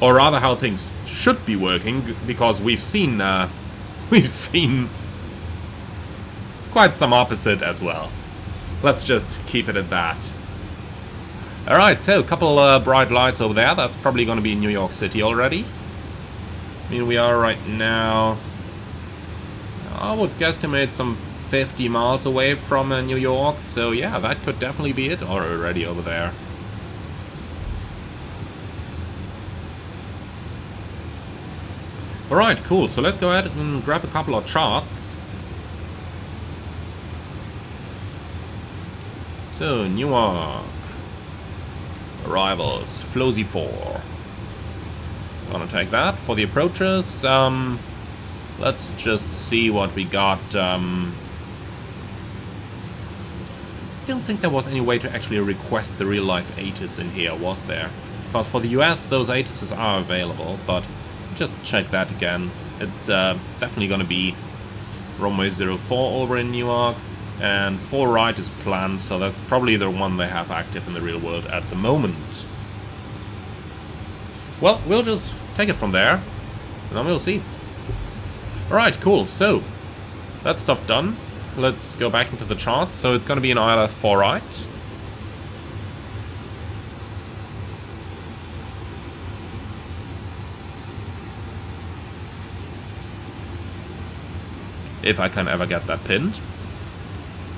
or rather how things should be working, because we've seen quite some opposite as well. Let's just keep it at that. Alright, so a couple bright lights over there. That's probably going to be in New York City already. I mean, we are right now, I would guesstimate some 50 miles away from New York. So yeah, that could definitely be it already over there. Alright, cool. So let's go ahead and grab a couple of charts. So, Newark. Arrivals. Flozy 4. Gonna take that for the approaches. Let's just see what we got. I don't think there was any way to actually request the real-life ATIS in here, was there? Because for the US, those ATISs are available, but just check that again. It's definitely gonna be runway 04 over in Newark. And 4 right is planned, so that's probably the one they have active in the real world at the moment. well, we'll just take it from there, and then we'll see. Alright, cool. So, that stuff done. Let's go back into the charts. So it's going to be an ILS 4 right. If I can ever get that pinned.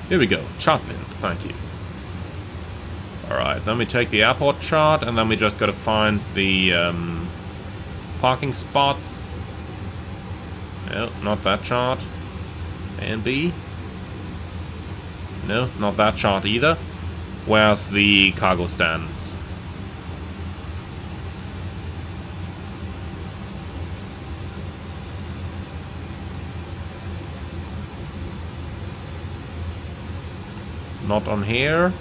Here we go. Chart pinned. Thank you. Alright, then we take the airport chart, and then we just gotta find the parking spots. No, not that chart. A and B. No, not that chart either. Where's the cargo stands? Not on here.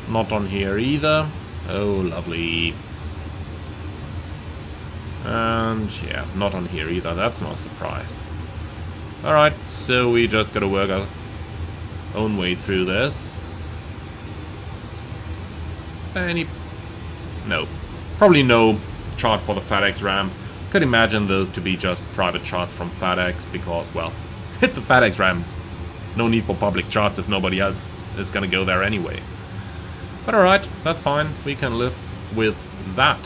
Not on here either. Oh, lovely. And yeah, not on here either. That's no surprise. Alright, so we just gotta work our own way through this. Any... No. Probably no chart for the FedEx ramp. Could imagine those to be just private charts from FedEx because, well, it's a FedEx ramp. No need for public charts if nobody else is gonna go there anyway. But alright, that's fine. We can live with that.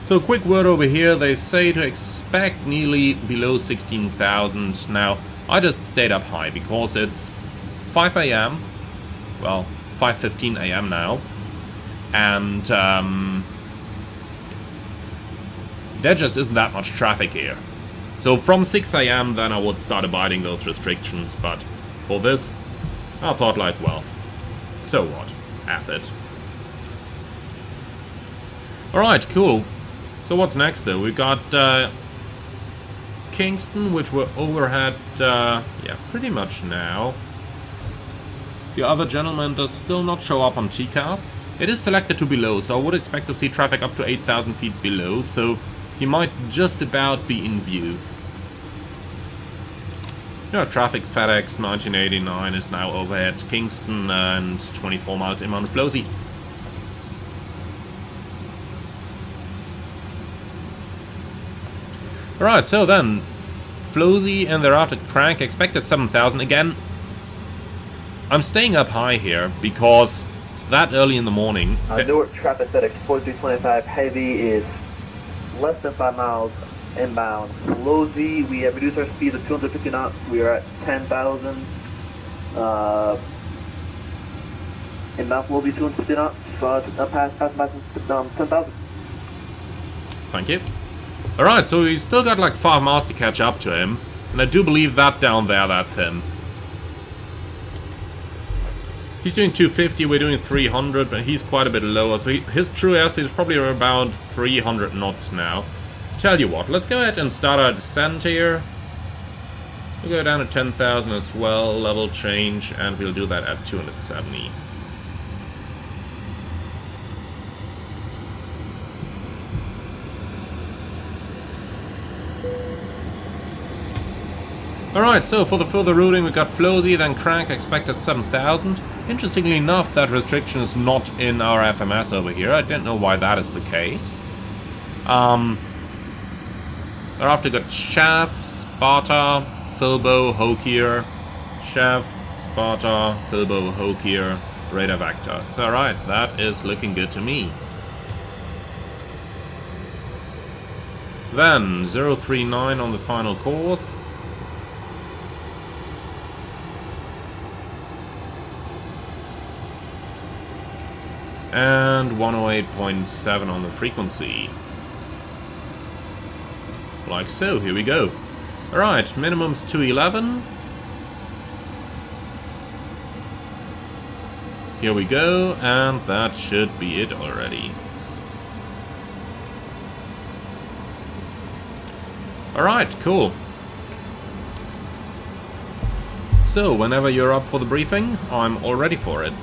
So quick word over here, they say to expect nearly below 16,000. Now, I just stayed up high because it's 5 AM, well, 5:15 AM now, and there just isn't that much traffic here. So from 6 AM then I would start abiding those restrictions, but for this, I thought like, well, so what, F it. Alright, cool. So what's next though? We got Kingston, which we're over at, yeah, pretty much now. The other gentleman does still not show up on TCAS. It is selected to below, so I would expect to see traffic up to 8,000 feet below, so he might just about be in view. Yeah, traffic FedEx 1989 is now over at Kingston and 24 miles inbound Flowsy. Alright, so then, Flowsy and thereafter Crank expected 7,000 again. I'm staying up high here because it's that early in the morning. Newark traffic FedEx 4325 heavy is less than 5 miles inbound. Flowsy, we have reduced our speed to 250 knots. We are at 10,000. Inbound Flowsy 250 knots. Past 10,000. Thank you. Alright, so he's still got like 5 miles to catch up to him. And I do believe that down there, that's him. He's doing 250, we're doing 300, but he's quite a bit lower. So his true airspeed is probably around 300 knots now. Tell you what, let's go ahead and start our descent here. We'll go down to 10,000 as well, level change, and we'll do that at 270. Alright, so for the further routing we got Flowsy, then Crank expected 7,000. Interestingly enough, that restriction is not in our FMS over here. I don't know why that is the case. Thereafter got Chav, Sparta, Filbo, Hokier, Chav, Sparta, Filbo, Hokier, Radar Vectors. Alright, that is looking good to me. Then 039 on the final course. And 108.7 on the frequency. Like so, here we go. Alright, minimum's 211. Here we go, and that should be it already. Alright, cool. So, whenever you're up for the briefing, I'm all ready for it.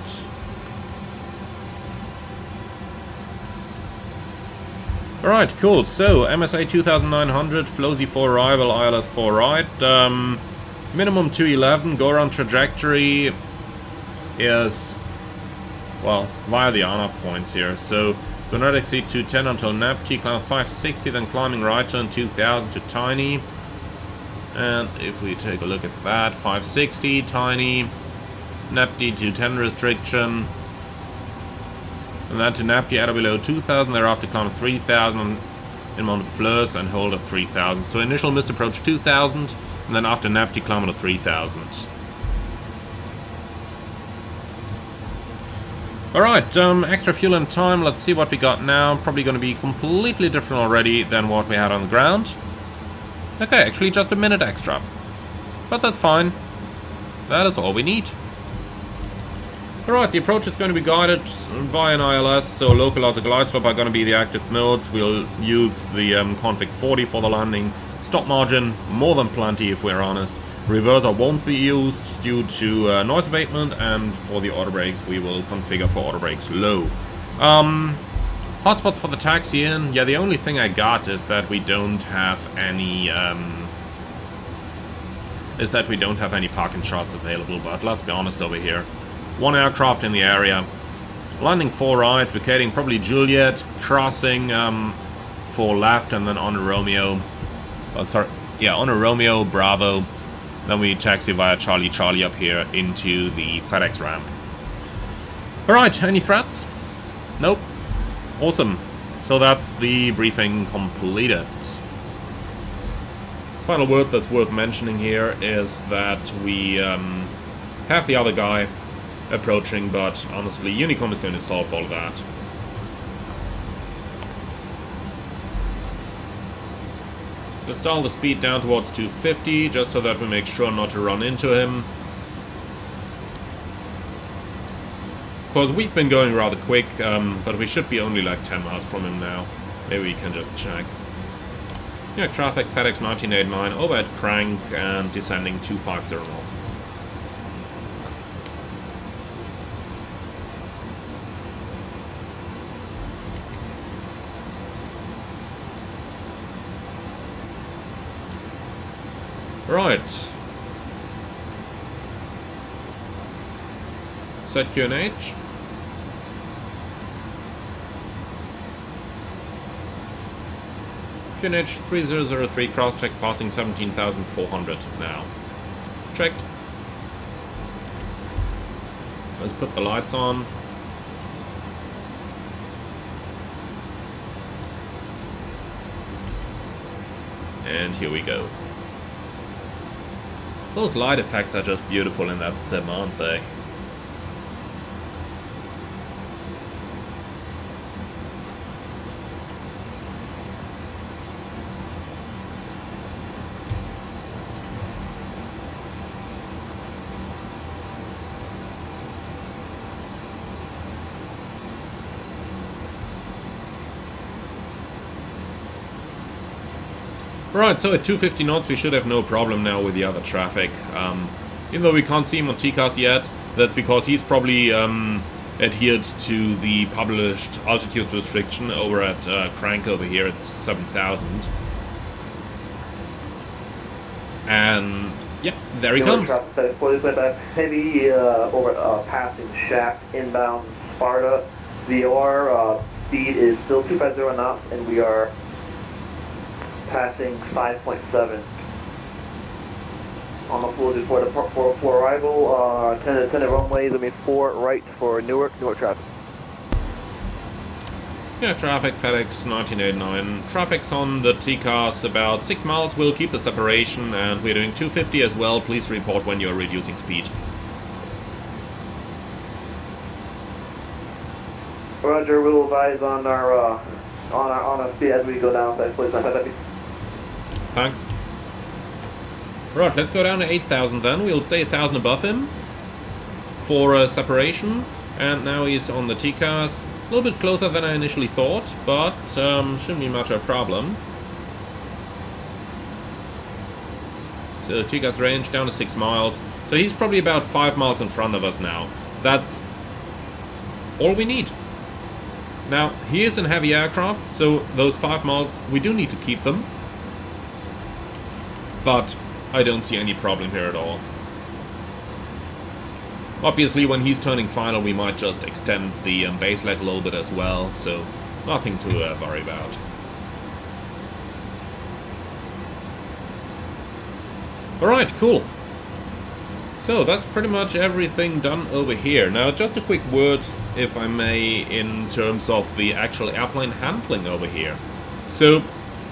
Alright, cool. So, MSA 2900, Flozy for arrival, ILS for right. Minimum 211, go around trajectory is, well, via the on-off points here. So, do not exceed 210 until NAPT, climb 560, then climbing right turn 2000 to Tiny. And if we take a look at that, 560, Tiny, NAPT 210 restriction. And then to NAPT at or below 2000, thereafter climb 3000 in Mount Fleurs and hold at 3000. So initial missed approach 2000, and then after NAPT climb to 3000. Alright, extra fuel and time, let's see what we got now. Probably going to be completely different already than what we had on the ground. Okay, actually just a minute extra. But that's fine. That is all we need. Alright, the approach is going to be guided by an ILS, so localizer glide slope are going to be the active modes. We'll use the config 40 for the landing. Stop margin, more than plenty if we're honest. Reverser won't be used due to noise abatement, and for the auto brakes we will configure for auto brakes low. Hotspots for the taxi in. Yeah, the only thing I got is that we don't have any parking shots available, but let's be honest over here. One aircraft in the area. Landing 4 right, vacating probably Juliet, crossing 4 left, and then on a Romeo. On a Romeo, Bravo. Then we taxi via Charlie Charlie up here into the FedEx ramp. Alright, any threats? Nope. Awesome. So that's the briefing completed. Final word that's worth mentioning here is that we have the other guy approaching, but honestly, Unicom is going to solve all of that. Just dial the speed down towards 250, just so that we make sure not to run into him. Of course, we've been going rather quick, but we should be only like 10 miles from him now. Maybe we can just check. Yeah, traffic, FedEx 1989, overhead crank, and descending 250 knots. Right. Set QNH. QNH 3003 cross-check passing 17,400 now. Checked. Let's put the lights on. And here we go. Those light effects are just beautiful in that sim, aren't they? Right, so at 250 knots we should have no problem now with the other traffic. Even though we can't see him on TCAS yet, that's because he's probably adhered to the published altitude restriction over at Crank over here at 7,000. And yeah, there he comes. Heavy over passing shaft inbound Sparta. VOR speed is still 250 knots, and we are passing 5.7 on the floor for arrival. 10 runways, 4 right for Newark traffic. Yeah, traffic, FedEx 1989. Traffic's on the TCAS about 6 miles. We'll keep the separation, and we're doing 250 as well. Please report when you're reducing speed. Roger, we'll advise on our speed as we go down. Thanks. Right, let's go down to 8,000 then. We'll stay 1,000 above him for separation. And now he's on the TCAS. A little bit closer than I initially thought, but shouldn't be much of a problem. So TCAS range down to 6 miles. So he's probably about 5 miles in front of us now. That's all we need. Now, he is in heavy aircraft, so those 5 miles, we do need to keep them. But I don't see any problem here at all. Obviously, when he's turning final, we might just extend the base leg a little bit as well, so nothing to worry about. Alright, cool. So that's pretty much everything done over here. Now, just a quick word, if I may, in terms of the actual airplane handling over here. So,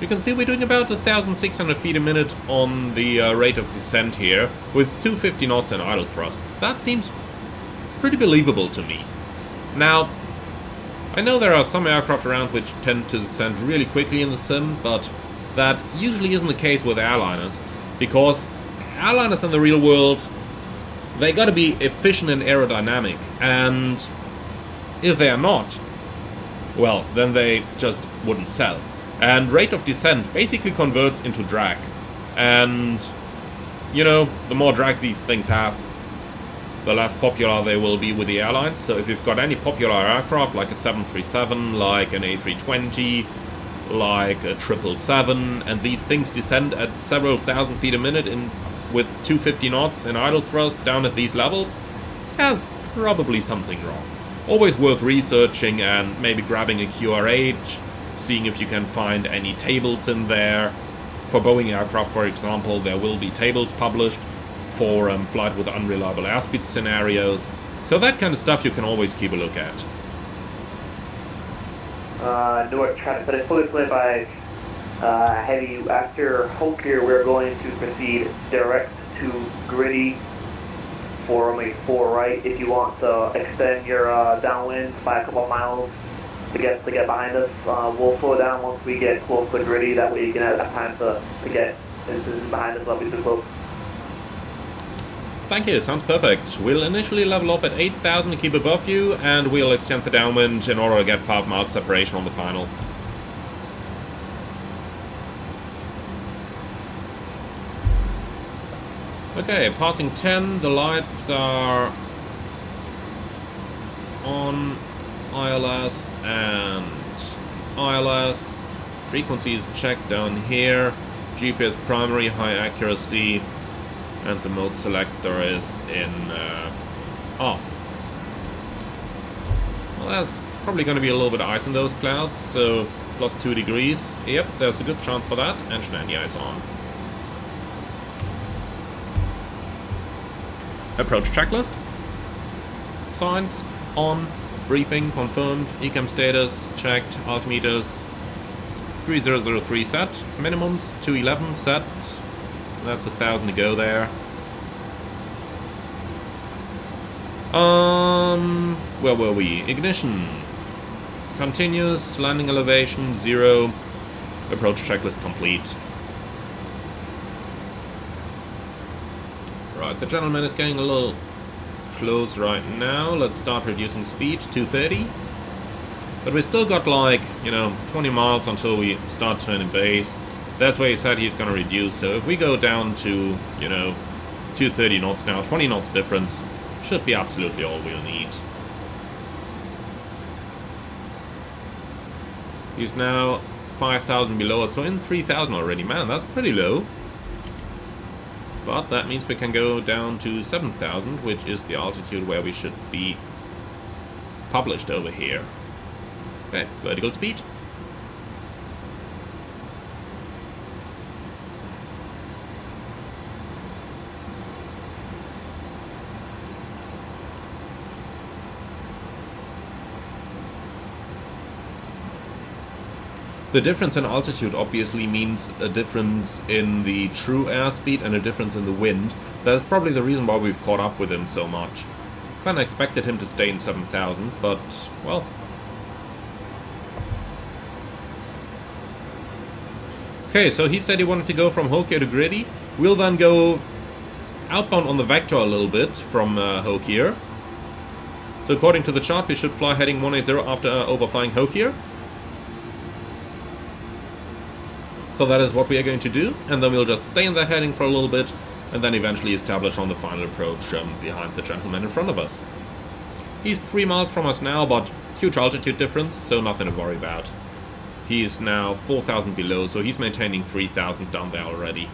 you can see we're doing about 1,600 feet a minute on the rate of descent here, with 250 knots in idle thrust. That seems pretty believable to me. Now, I know there are some aircraft around which tend to descend really quickly in the sim, but that usually isn't the case with airliners, because airliners in the real world, they gotta be efficient and aerodynamic, and if they are not, well, then they just wouldn't sell. And rate of descent basically converts into drag. And, you know, the more drag these things have, the less popular they will be with the airlines. So if you've got any popular aircraft, like a 737, like an A320, like a 777, and these things descend at several thousand feet a minute with 250 knots in idle thrust down at these levels, has probably something wrong. Always worth researching and maybe grabbing a QRH, seeing if you can find any tables in there. For Boeing aircraft, for example, there will be tables published for flight with unreliable airspeed scenarios. So that kind of stuff you can always keep a look at. Newark trying to put it fully play by heavy. After Hoke here, we're going to proceed direct to Gritty for runway 4 right. If you want to extend your downwind by a couple of miles to get behind us, we'll slow down once we get close to Gritty. That way you can have time to get behind us. I'll be too close. Thank you, sounds perfect. We'll initially level off at 8,000 to keep above you, and we'll extend the downwind in order to get 5 miles separation on the final. Okay, passing 10, the lights are on ILS and ILS. Frequency is checked down here. GPS primary, high accuracy. And the mode selector is in off. Well, there's probably going to be a little bit of ice in those clouds, so plus 2 degrees. Yep, there's a good chance for that. Engine anti-ice on. Approach checklist. Signs on. Briefing confirmed. Ecam status checked. Altimeters 3003 set. Minimums 211 set. That's 1,000 to go there. Where were we? Ignition. Continuous. Landing elevation 0. Approach checklist complete. Right, the gentleman is getting a little close right now. Let's start reducing speed. 230. But we still got like, 20 miles until we start turning base. That's where he said he's going to reduce, so if we go down to, 230 knots now, 20 knots difference, should be absolutely all we'll need. He's now 5,000 below us, so in 3,000 already. Man, that's pretty low. But that means we can go down to 7,000, which is the altitude where we should be published over here. Okay, vertical speed. The difference in altitude obviously means a difference in the true airspeed and a difference in the wind. That's probably the reason why we've caught up with him so much. Kinda expected him to stay in 7,000, but, well. Okay, so he said he wanted to go from Hoke to Gritty. We'll then go outbound on the vector a little bit from Hoke here. So according to the chart, we should fly heading 180 after overflying Hoke here. So that is what we are going to do, and then we'll just stay in that heading for a little bit, and then eventually establish on the final approach behind the gentleman in front of us. He's 3 miles from us now, but huge altitude difference, so nothing to worry about. He is now 4,000 below, so he's maintaining 3,000 down there already.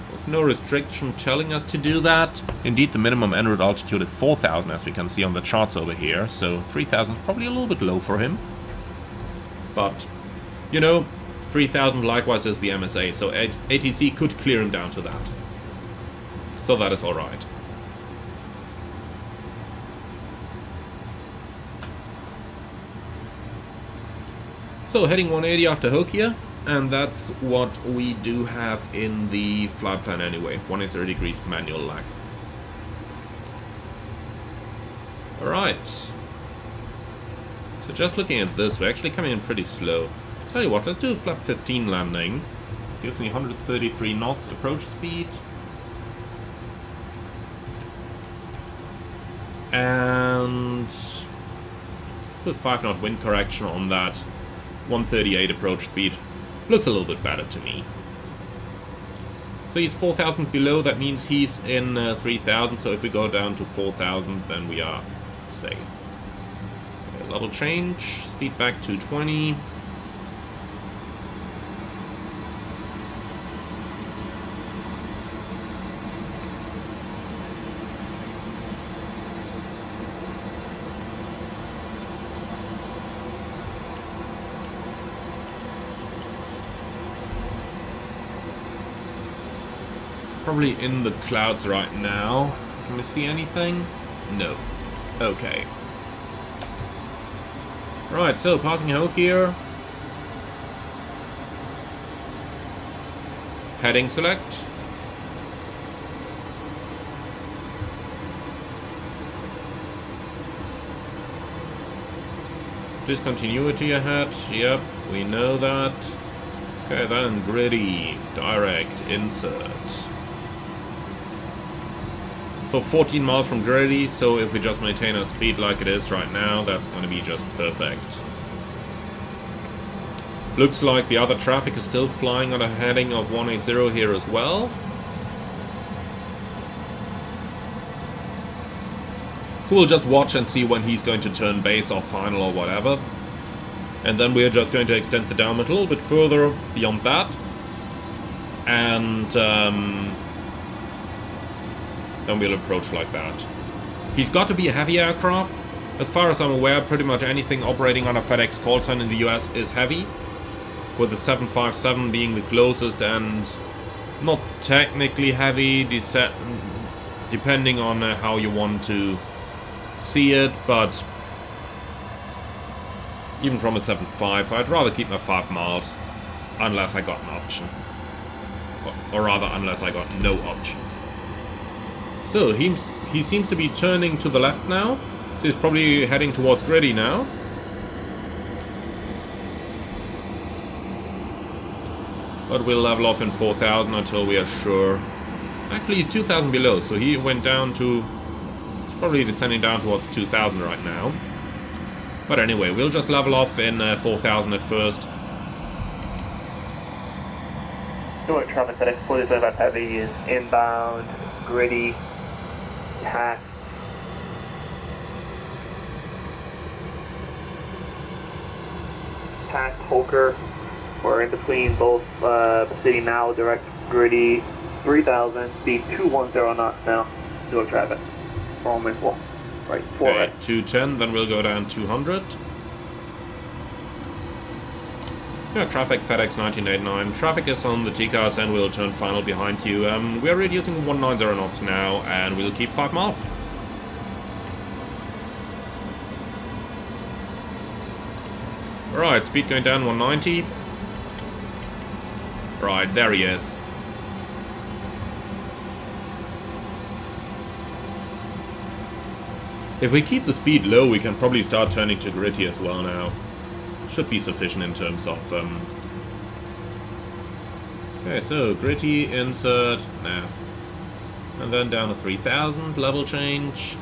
There's no restriction telling us to do that. Indeed, the minimum en route altitude is 4,000, as we can see on the charts over here, so 3,000 is probably a little bit low for him. But, you know, 3,000 likewise is the MSA, so ATC could clear him down to that. So that is alright. So heading 180 after Hoke here, and that's what we do have in the flight plan anyway, 180 degrees manual lag. Alright. So just looking at this, we're actually coming in pretty slow. Tell you what, let's do a flap 15 landing. Gives me 133 knots approach speed. And put 5 knot wind correction on that. 138 approach speed. Looks a little bit better to me. So he's 4,000 below, that means he's in 3,000, so if we go down to 4,000 then we are safe. Okay, level change, speed back to 20. Probably in the clouds right now. Can we see anything? No. Okay. Right, so passing Hoke here. Heading select. Discontinuity ahead. Yep, we know that. Okay, then gritty. Direct insert. So 14 miles from gritty, so if we just maintain our speed like it is right now, that's going to be just perfect. Looks like the other traffic is still flying on a heading of 180 here as well. So we'll just watch and see when he's going to turn base or final or whatever. And then we're just going to extend the downwind a little bit further beyond that. And then we'll approach like that. He's got to be a heavy aircraft. As far as I'm aware, pretty much anything operating on a FedEx call sign in the US is heavy, with the 757 being the closest and not technically heavy, depending on how you want to see it, but even from a 7.5, I'd rather keep my 5 miles, unless I got an option. Or rather, unless I got no options. So, he seems to be turning to the left now. So he's probably heading towards gritty now. But we'll level off in 4,000 until we are sure. Actually, he's 2,000 below, so he went down to... He's probably descending down towards 2,000 right now. But anyway, we'll just level off in 4,000 at first. Newark traffic FedEx 45 heavy is inbound, gritty, tack. Tack, Holker. We're in between both city now, direct gritty 3,000, speed 210 knots now. Newark traffic. Only four. Right, 4 Okay, right. 210, then we'll go down 200. Yeah, traffic FedEx 1989. Traffic is on the T-cars and we'll turn final behind you. We are reducing 190 knots now and we'll keep 5 miles. Right, speed going down 190. Right, there he is. If we keep the speed low, we can probably start turning to gritty as well now. Should be sufficient in terms of... Okay, so gritty, insert, nav. And then down to 3,000, level change.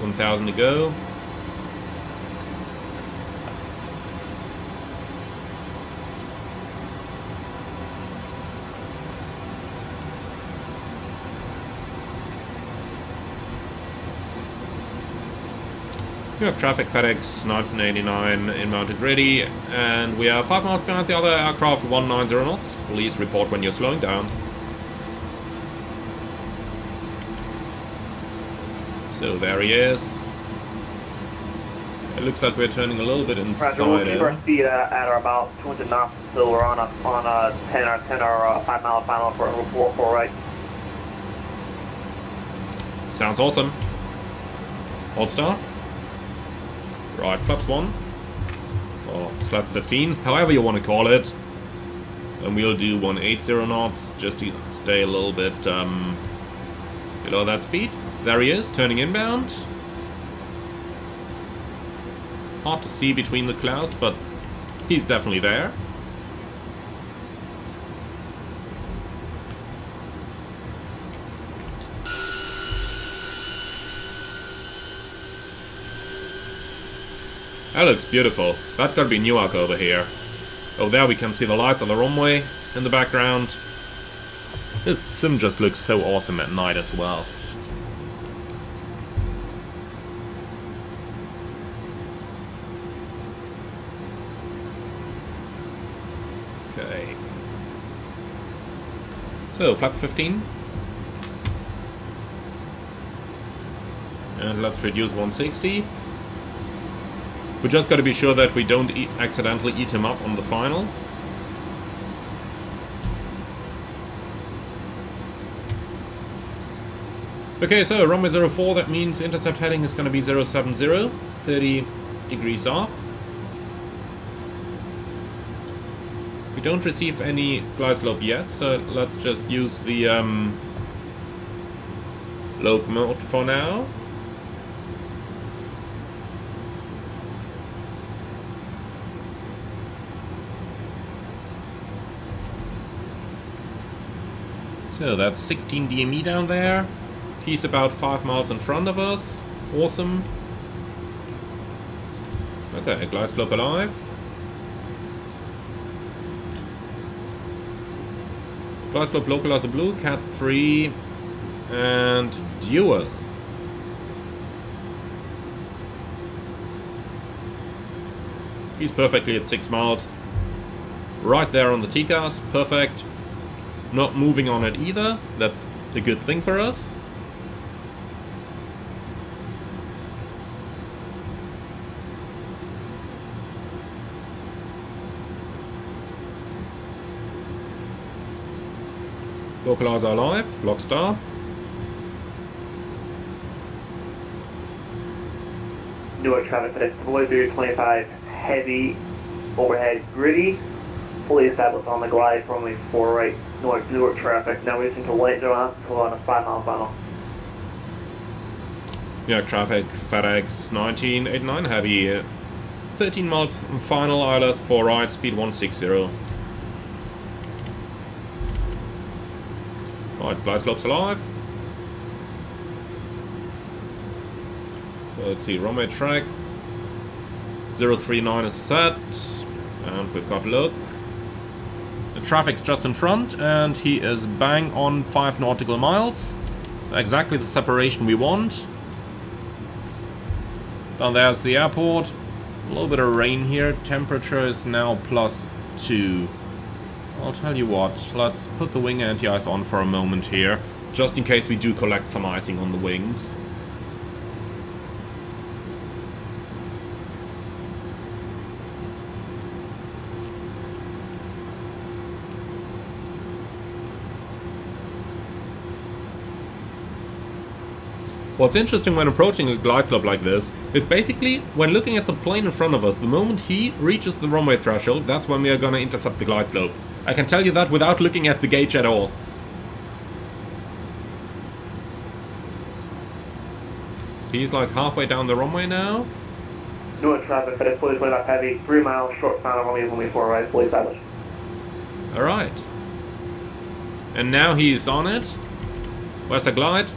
1,000 to go. York traffic FedEx 1989 inbound ready, and we are 5 miles behind the other aircraft, 190 knots. Please report when you're slowing down. So there he is. It looks like we're turning a little bit inside Roger, we'll it. keep our speed at or about 200 knots until we're on a 10 or 5 mile final for 4 right. Sounds awesome. Hold start. Right, flaps 1. Or flaps 15, however you want to call it. And we'll do 180 knots just to stay a little bit below that speed. There he is, turning inbound. Hard to see between the clouds, but he's definitely there. That looks beautiful. That gotta be Newark over here. Oh, there we can see the lights on the runway in the background. This sim just looks so awesome at night as well. Okay. So, flaps 15. And let's reduce 160. We just gotta be sure that we don't accidentally eat him up on the final. Okay, so runway 04, that means intercept heading is gonna be 070, 30 degrees off. We don't receive any glide slope yet, so let's just use the low mode for now. So that's 16 DME down there. He's about 5 miles in front of us. Awesome. Okay, glide slope alive. Glide slope localizer blue, cat 3, and dual. He's perfectly at 6 miles. Right there on the TCAS, perfect. Not moving on it either, that's a good thing for us. Localizer alive, block star. Newark traffic FedEx Voyager 25 heavy overhead gritty. Fully established on the glide from runway 4 right. Newark traffic. Now we're just into light zone until on a 5 mile final. York traffic FedEx 1989 heavy. 13 miles final, ILS 4 right, speed 160. Right, glide slopes alive. So let's see, runway track 039 is set, and we've got look. The traffic's just in front, and he is bang on 5 nautical miles. So exactly the separation we want. Down there's the airport. A little bit of rain here. Temperature is now +2. I'll tell you what, let's put the wing anti-ice on for a moment here, just in case we do collect some icing on the wings. What's interesting when approaching a glide slope like this is basically when looking at the plane in front of us, the moment he reaches the runway threshold, that's when we are going to intercept the glide slope. I can tell you that without looking at the gauge at all. He's like halfway down the runway now. Newark traffic FedEx fully 25 heavy, 3 miles short final runway 4 right, fully established. Alright. And now he's on it. Where's the glide?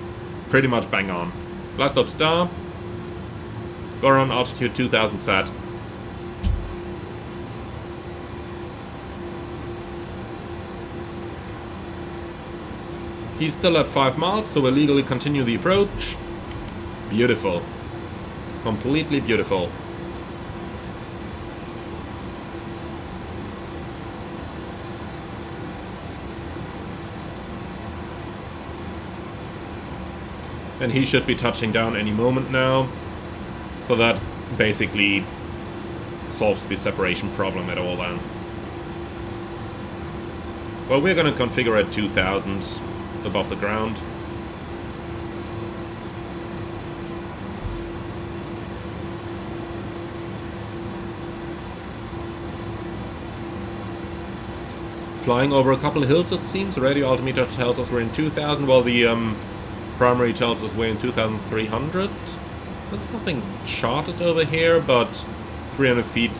Pretty much bang on. Glide slope star. Go around altitude 2000 set. He's still at 5 miles, so we'll legally continue the approach. Beautiful. Completely beautiful. And he should be touching down any moment now. So that basically solves the separation problem at all then. Well, we're going to configure at 2000 above the ground. Flying over a couple of hills, it seems. The radio altimeter tells us we're in 2000, while the primary tells us we're in 2300. There's nothing charted over here, but 300 feet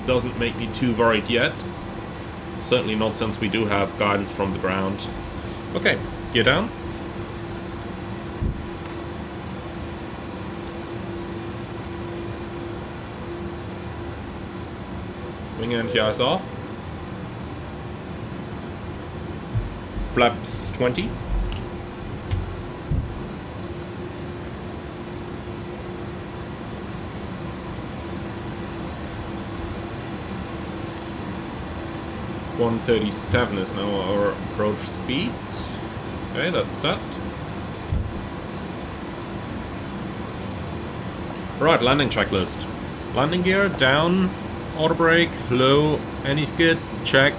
doesn't make me too worried yet. Certainly not since we do have guidance from the ground. Okay, gear down. Wing anti-ice off. Flaps 20. .137 is now our approach speed. Okay, that's set. Right, landing checklist. Landing gear, down. Auto brake, low. Any skid, checked.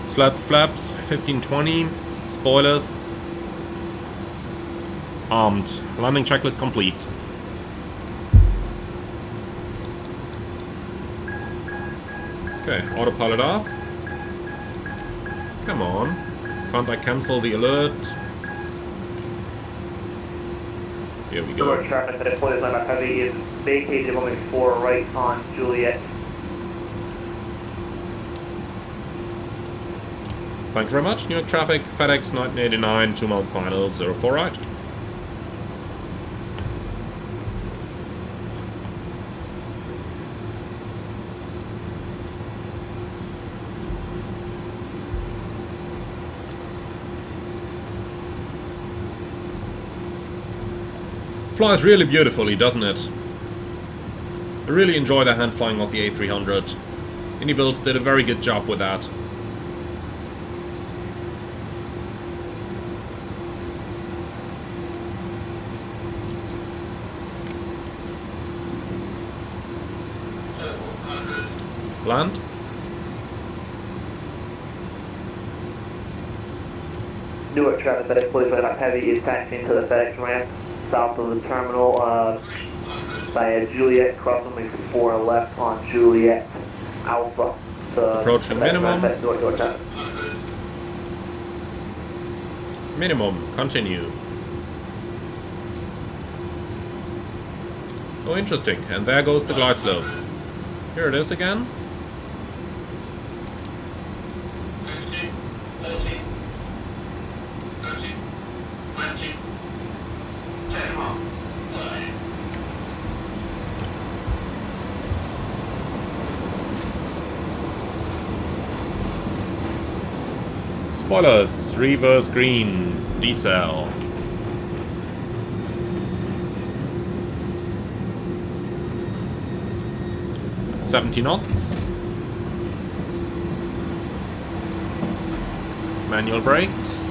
Slats, flaps, 1520. Spoilers. Armed. Landing checklist complete. Okay, autopilot off. Come on. Can't I cancel the alert? Here we go. Traffic that employs on heavy is vacated only 4 right on Juliet. Thank you very much. New York traffic, FedEx 1989, 2 miles final, 04 right. Flies really beautifully, doesn't it? I really enjoy the hand flying of the A300. iniBuilds did a very good job with that. Land. Newark traffic that employs on heavy is taxiing to the FedEx ramp south of the terminal by Juliet, crossing 4 left on Juliet Alpha. Approaching minimum. Minimum. Continue. Oh, interesting. And there goes the glide slope. Here it is again. Spoilers, reverse green, decel. $70 knots. Manual brakes.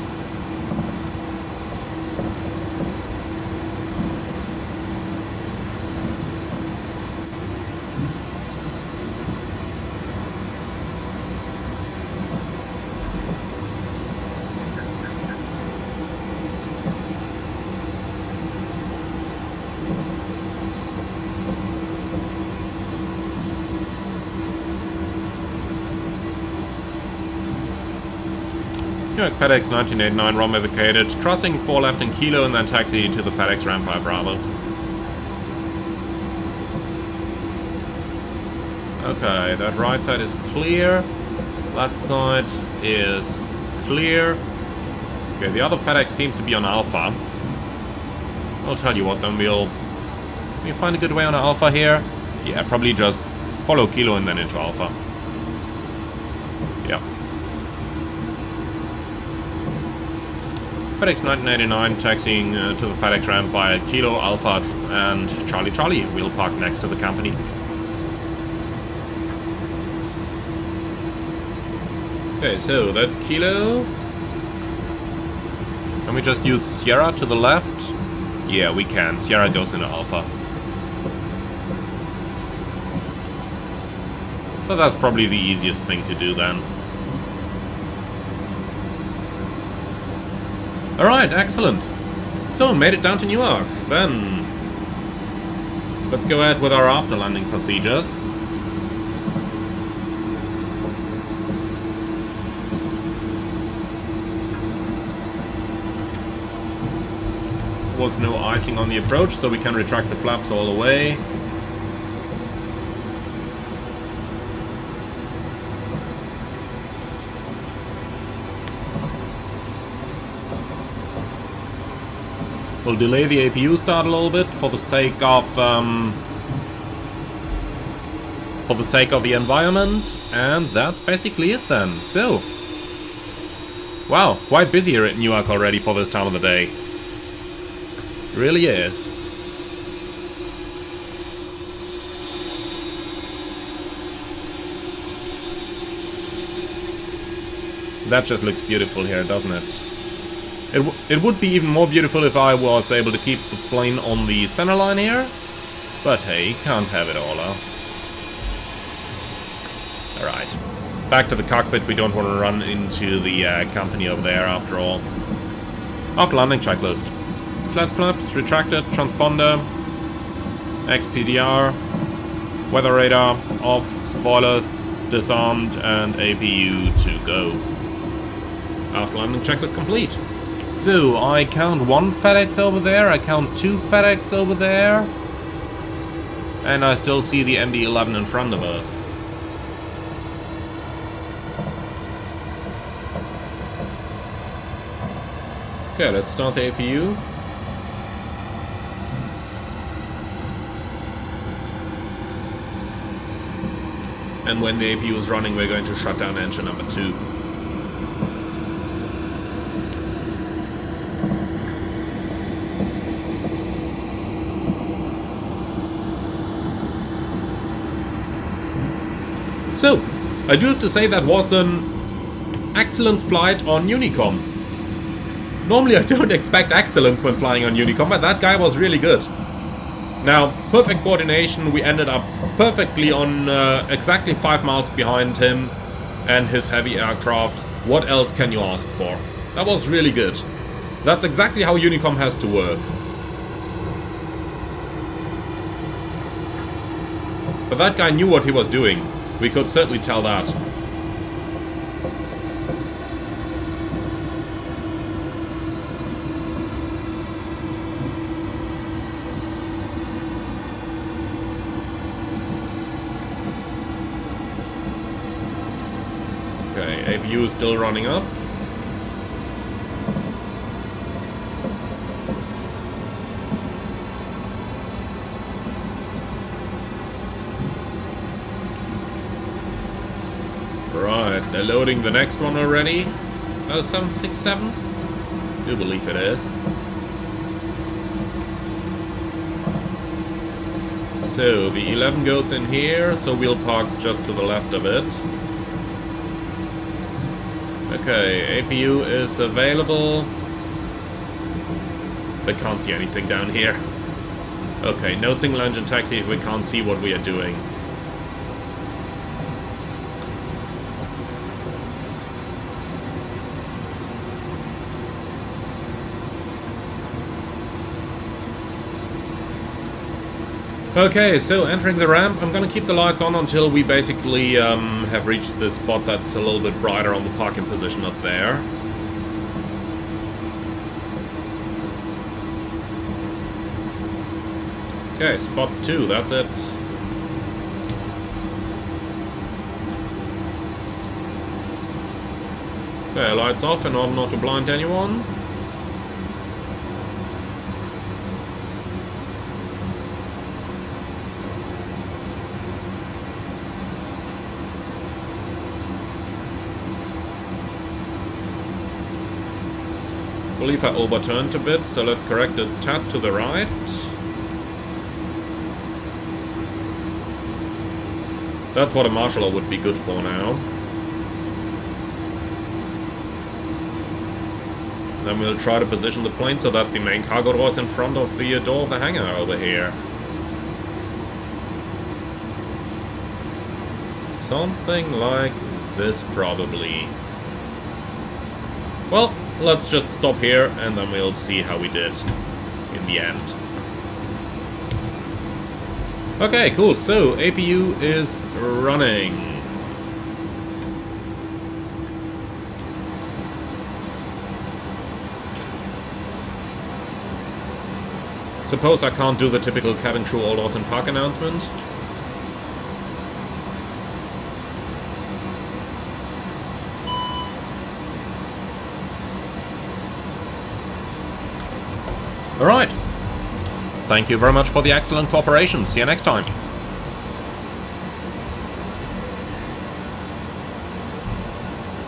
Yoke FedEx 1989 ROM vacated, crossing 4 left in Kilo and then taxi to the FedEx ramp by Bravo. Okay, that right side is clear, left side is clear. Okay, the other FedEx seems to be on Alpha. I'll tell you what, then we'll find a good way on Alpha here. Yeah, probably just follow Kilo and then into Alpha. Yeah. FedEx 1989 taxiing to the FedEx ramp via Kilo, Alpha and Charlie Charlie. We'll park next to the company. Okay, so that's Kilo. Can we just use Sierra to the left? Yeah, we can. Sierra goes into Alpha. So that's probably the easiest thing to do then. Alright, excellent. So, made it down to Newark. Then, let's go ahead with our after landing procedures. Was no icing on the approach, so we can retract the flaps all the way. We'll delay the APU start a little bit for the sake of the environment, and that's basically it then. So, wow, quite busy here at Newark already for this time of the day. Really is. That just looks beautiful here, doesn't it? It would be even more beautiful if I was able to keep the plane on the center line here. But hey, can't have it all, huh? Alright. Back to the cockpit, we don't want to run into the company over there after all. After landing checklist. Flat flaps, retracted, transponder, XPDR, weather radar, off, spoilers, disarmed, and APU to go. After landing checklist complete. So, I count one FedEx over there, I count two FedEx over there, and I still see the MD-11 in front of us. Okay, let's start the APU. And when the APU is running, we're going to shut down engine number 2. So, I do have to say that was an excellent flight on Unicom. Normally I don't expect excellence when flying on Unicom, but that guy was really good. Now, perfect coordination, we ended up perfectly on exactly 5 miles behind him and his heavy aircraft. What else can you ask for? That was really good. That's exactly how Unicom has to work. But that guy knew what he was doing. We could certainly tell that. Okay, APU is still running up. Right, they're loading the next one already. Is that a 767? I do believe it is. So, the 11 goes in here, so we'll park just to the left of it. Okay, APU is available. I can't see anything down here. Okay, no single engine taxi if we can't see what we are doing. Okay, so entering the ramp, I'm gonna keep the lights on until we basically have reached the spot that's a little bit brighter on the parking position up there. Okay, spot 2, that's it. Okay, lights off in order not to blind anyone. I believe I overturned a bit, so let's correct a tad to the right. That's what a marshaller would be good for now. Then we'll try to position the plane so that the main cargo door is in front of the door of the hangar over here. Something like this, probably. Well, let's just stop here and then we'll see how we did in the end. Okay, cool. So, APU is running. Suppose I can't do the typical cabin crew all doors in park announcement. Alright. Thank you very much for the excellent cooperation. See you next time.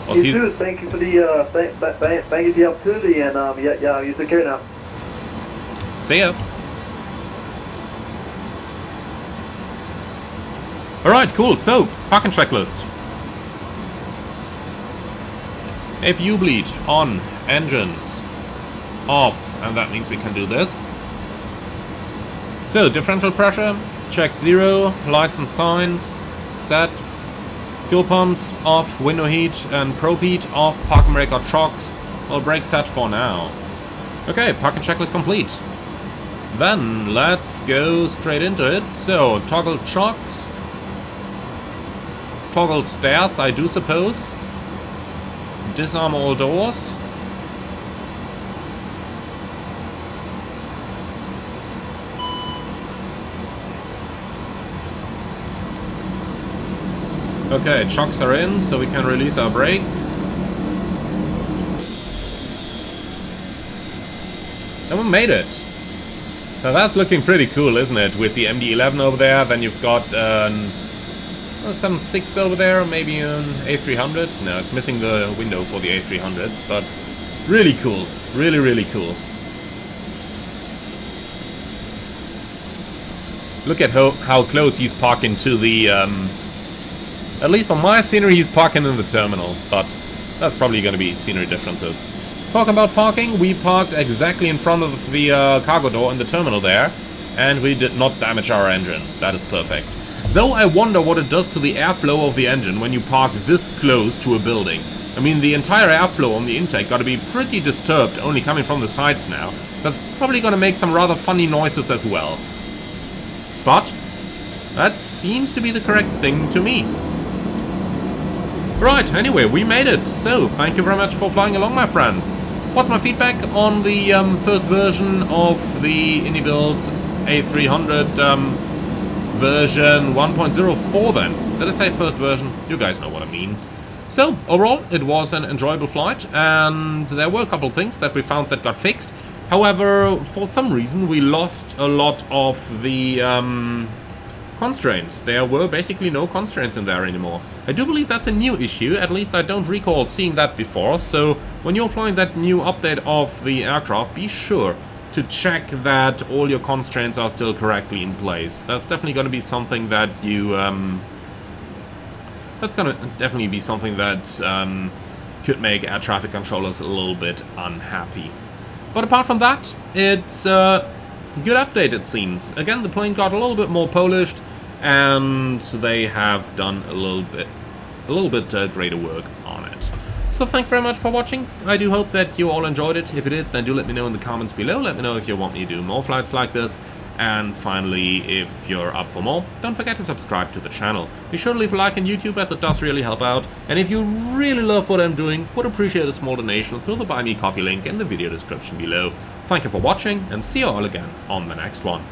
You too. Thank you for the thank you for the opportunity, and yeah, you take care now. See ya. Alright, cool. So, parking checklist. APU bleed on, engines off, and that means we can do this. So, differential pressure, checked 0, lights and signs, set. Fuel pumps off, window heat and probe heat off, parking brake or chocks. Well, brake set for now. Okay, parking checklist complete. Then, let's go straight into it. So, toggle chocks. Toggle stairs, I do suppose. Disarm all doors. Okay, chocks are in, so we can release our brakes. And we made it. Now that's looking pretty cool, isn't it? With the MD-11 over there, then you've got some 6 over there, maybe an A300. No, it's missing the window for the A300, but really cool. Really, really cool. Look at how close he's parking to the... at least on my scenery, he's parking in the terminal, but that's probably going to be scenery differences. Talking about parking, we parked exactly in front of the cargo door in the terminal there, and we did not damage our engine. That is perfect. Though I wonder what it does to the airflow of the engine when you park this close to a building. I mean, the entire airflow on the intake got to be pretty disturbed, only coming from the sides now. That's probably going to make some rather funny noises as well. But that seems to be the correct thing to me. Right, anyway, we made it. So, thank you very much for flying along, my friends. What's my feedback on the first version of the iniBuilds A300 version 1.04 then? Did I say first version? You guys know what I mean. So, overall, it was an enjoyable flight, and there were a couple of things that we found that got fixed. However, for some reason, we lost a lot of the constraints. There were basically no constraints in there anymore. I do believe that's a new issue, at least I don't recall seeing that before, so when you're flying that new update of the aircraft, be sure to check that all your constraints are still correctly in place. That's definitely going to be something that you... that's going to definitely be something that could make air traffic controllers a little bit unhappy. But apart from that, it's a good update, it seems. Again, the plane got a little bit more polished, and they have done a little bit greater work on it. So thank you very much for watching. I do hope that you all enjoyed it. If you did, then do let me know in the comments below. Let me know if you want me to do more flights like this. And finally, if you're up for more, don't forget to subscribe to the channel. Be sure to leave a like on YouTube, as it does really help out. And if you really love what I'm doing, would appreciate a small donation through the Buy Me Coffee link in the video description below. Thank you for watching, and see you all again on the next one.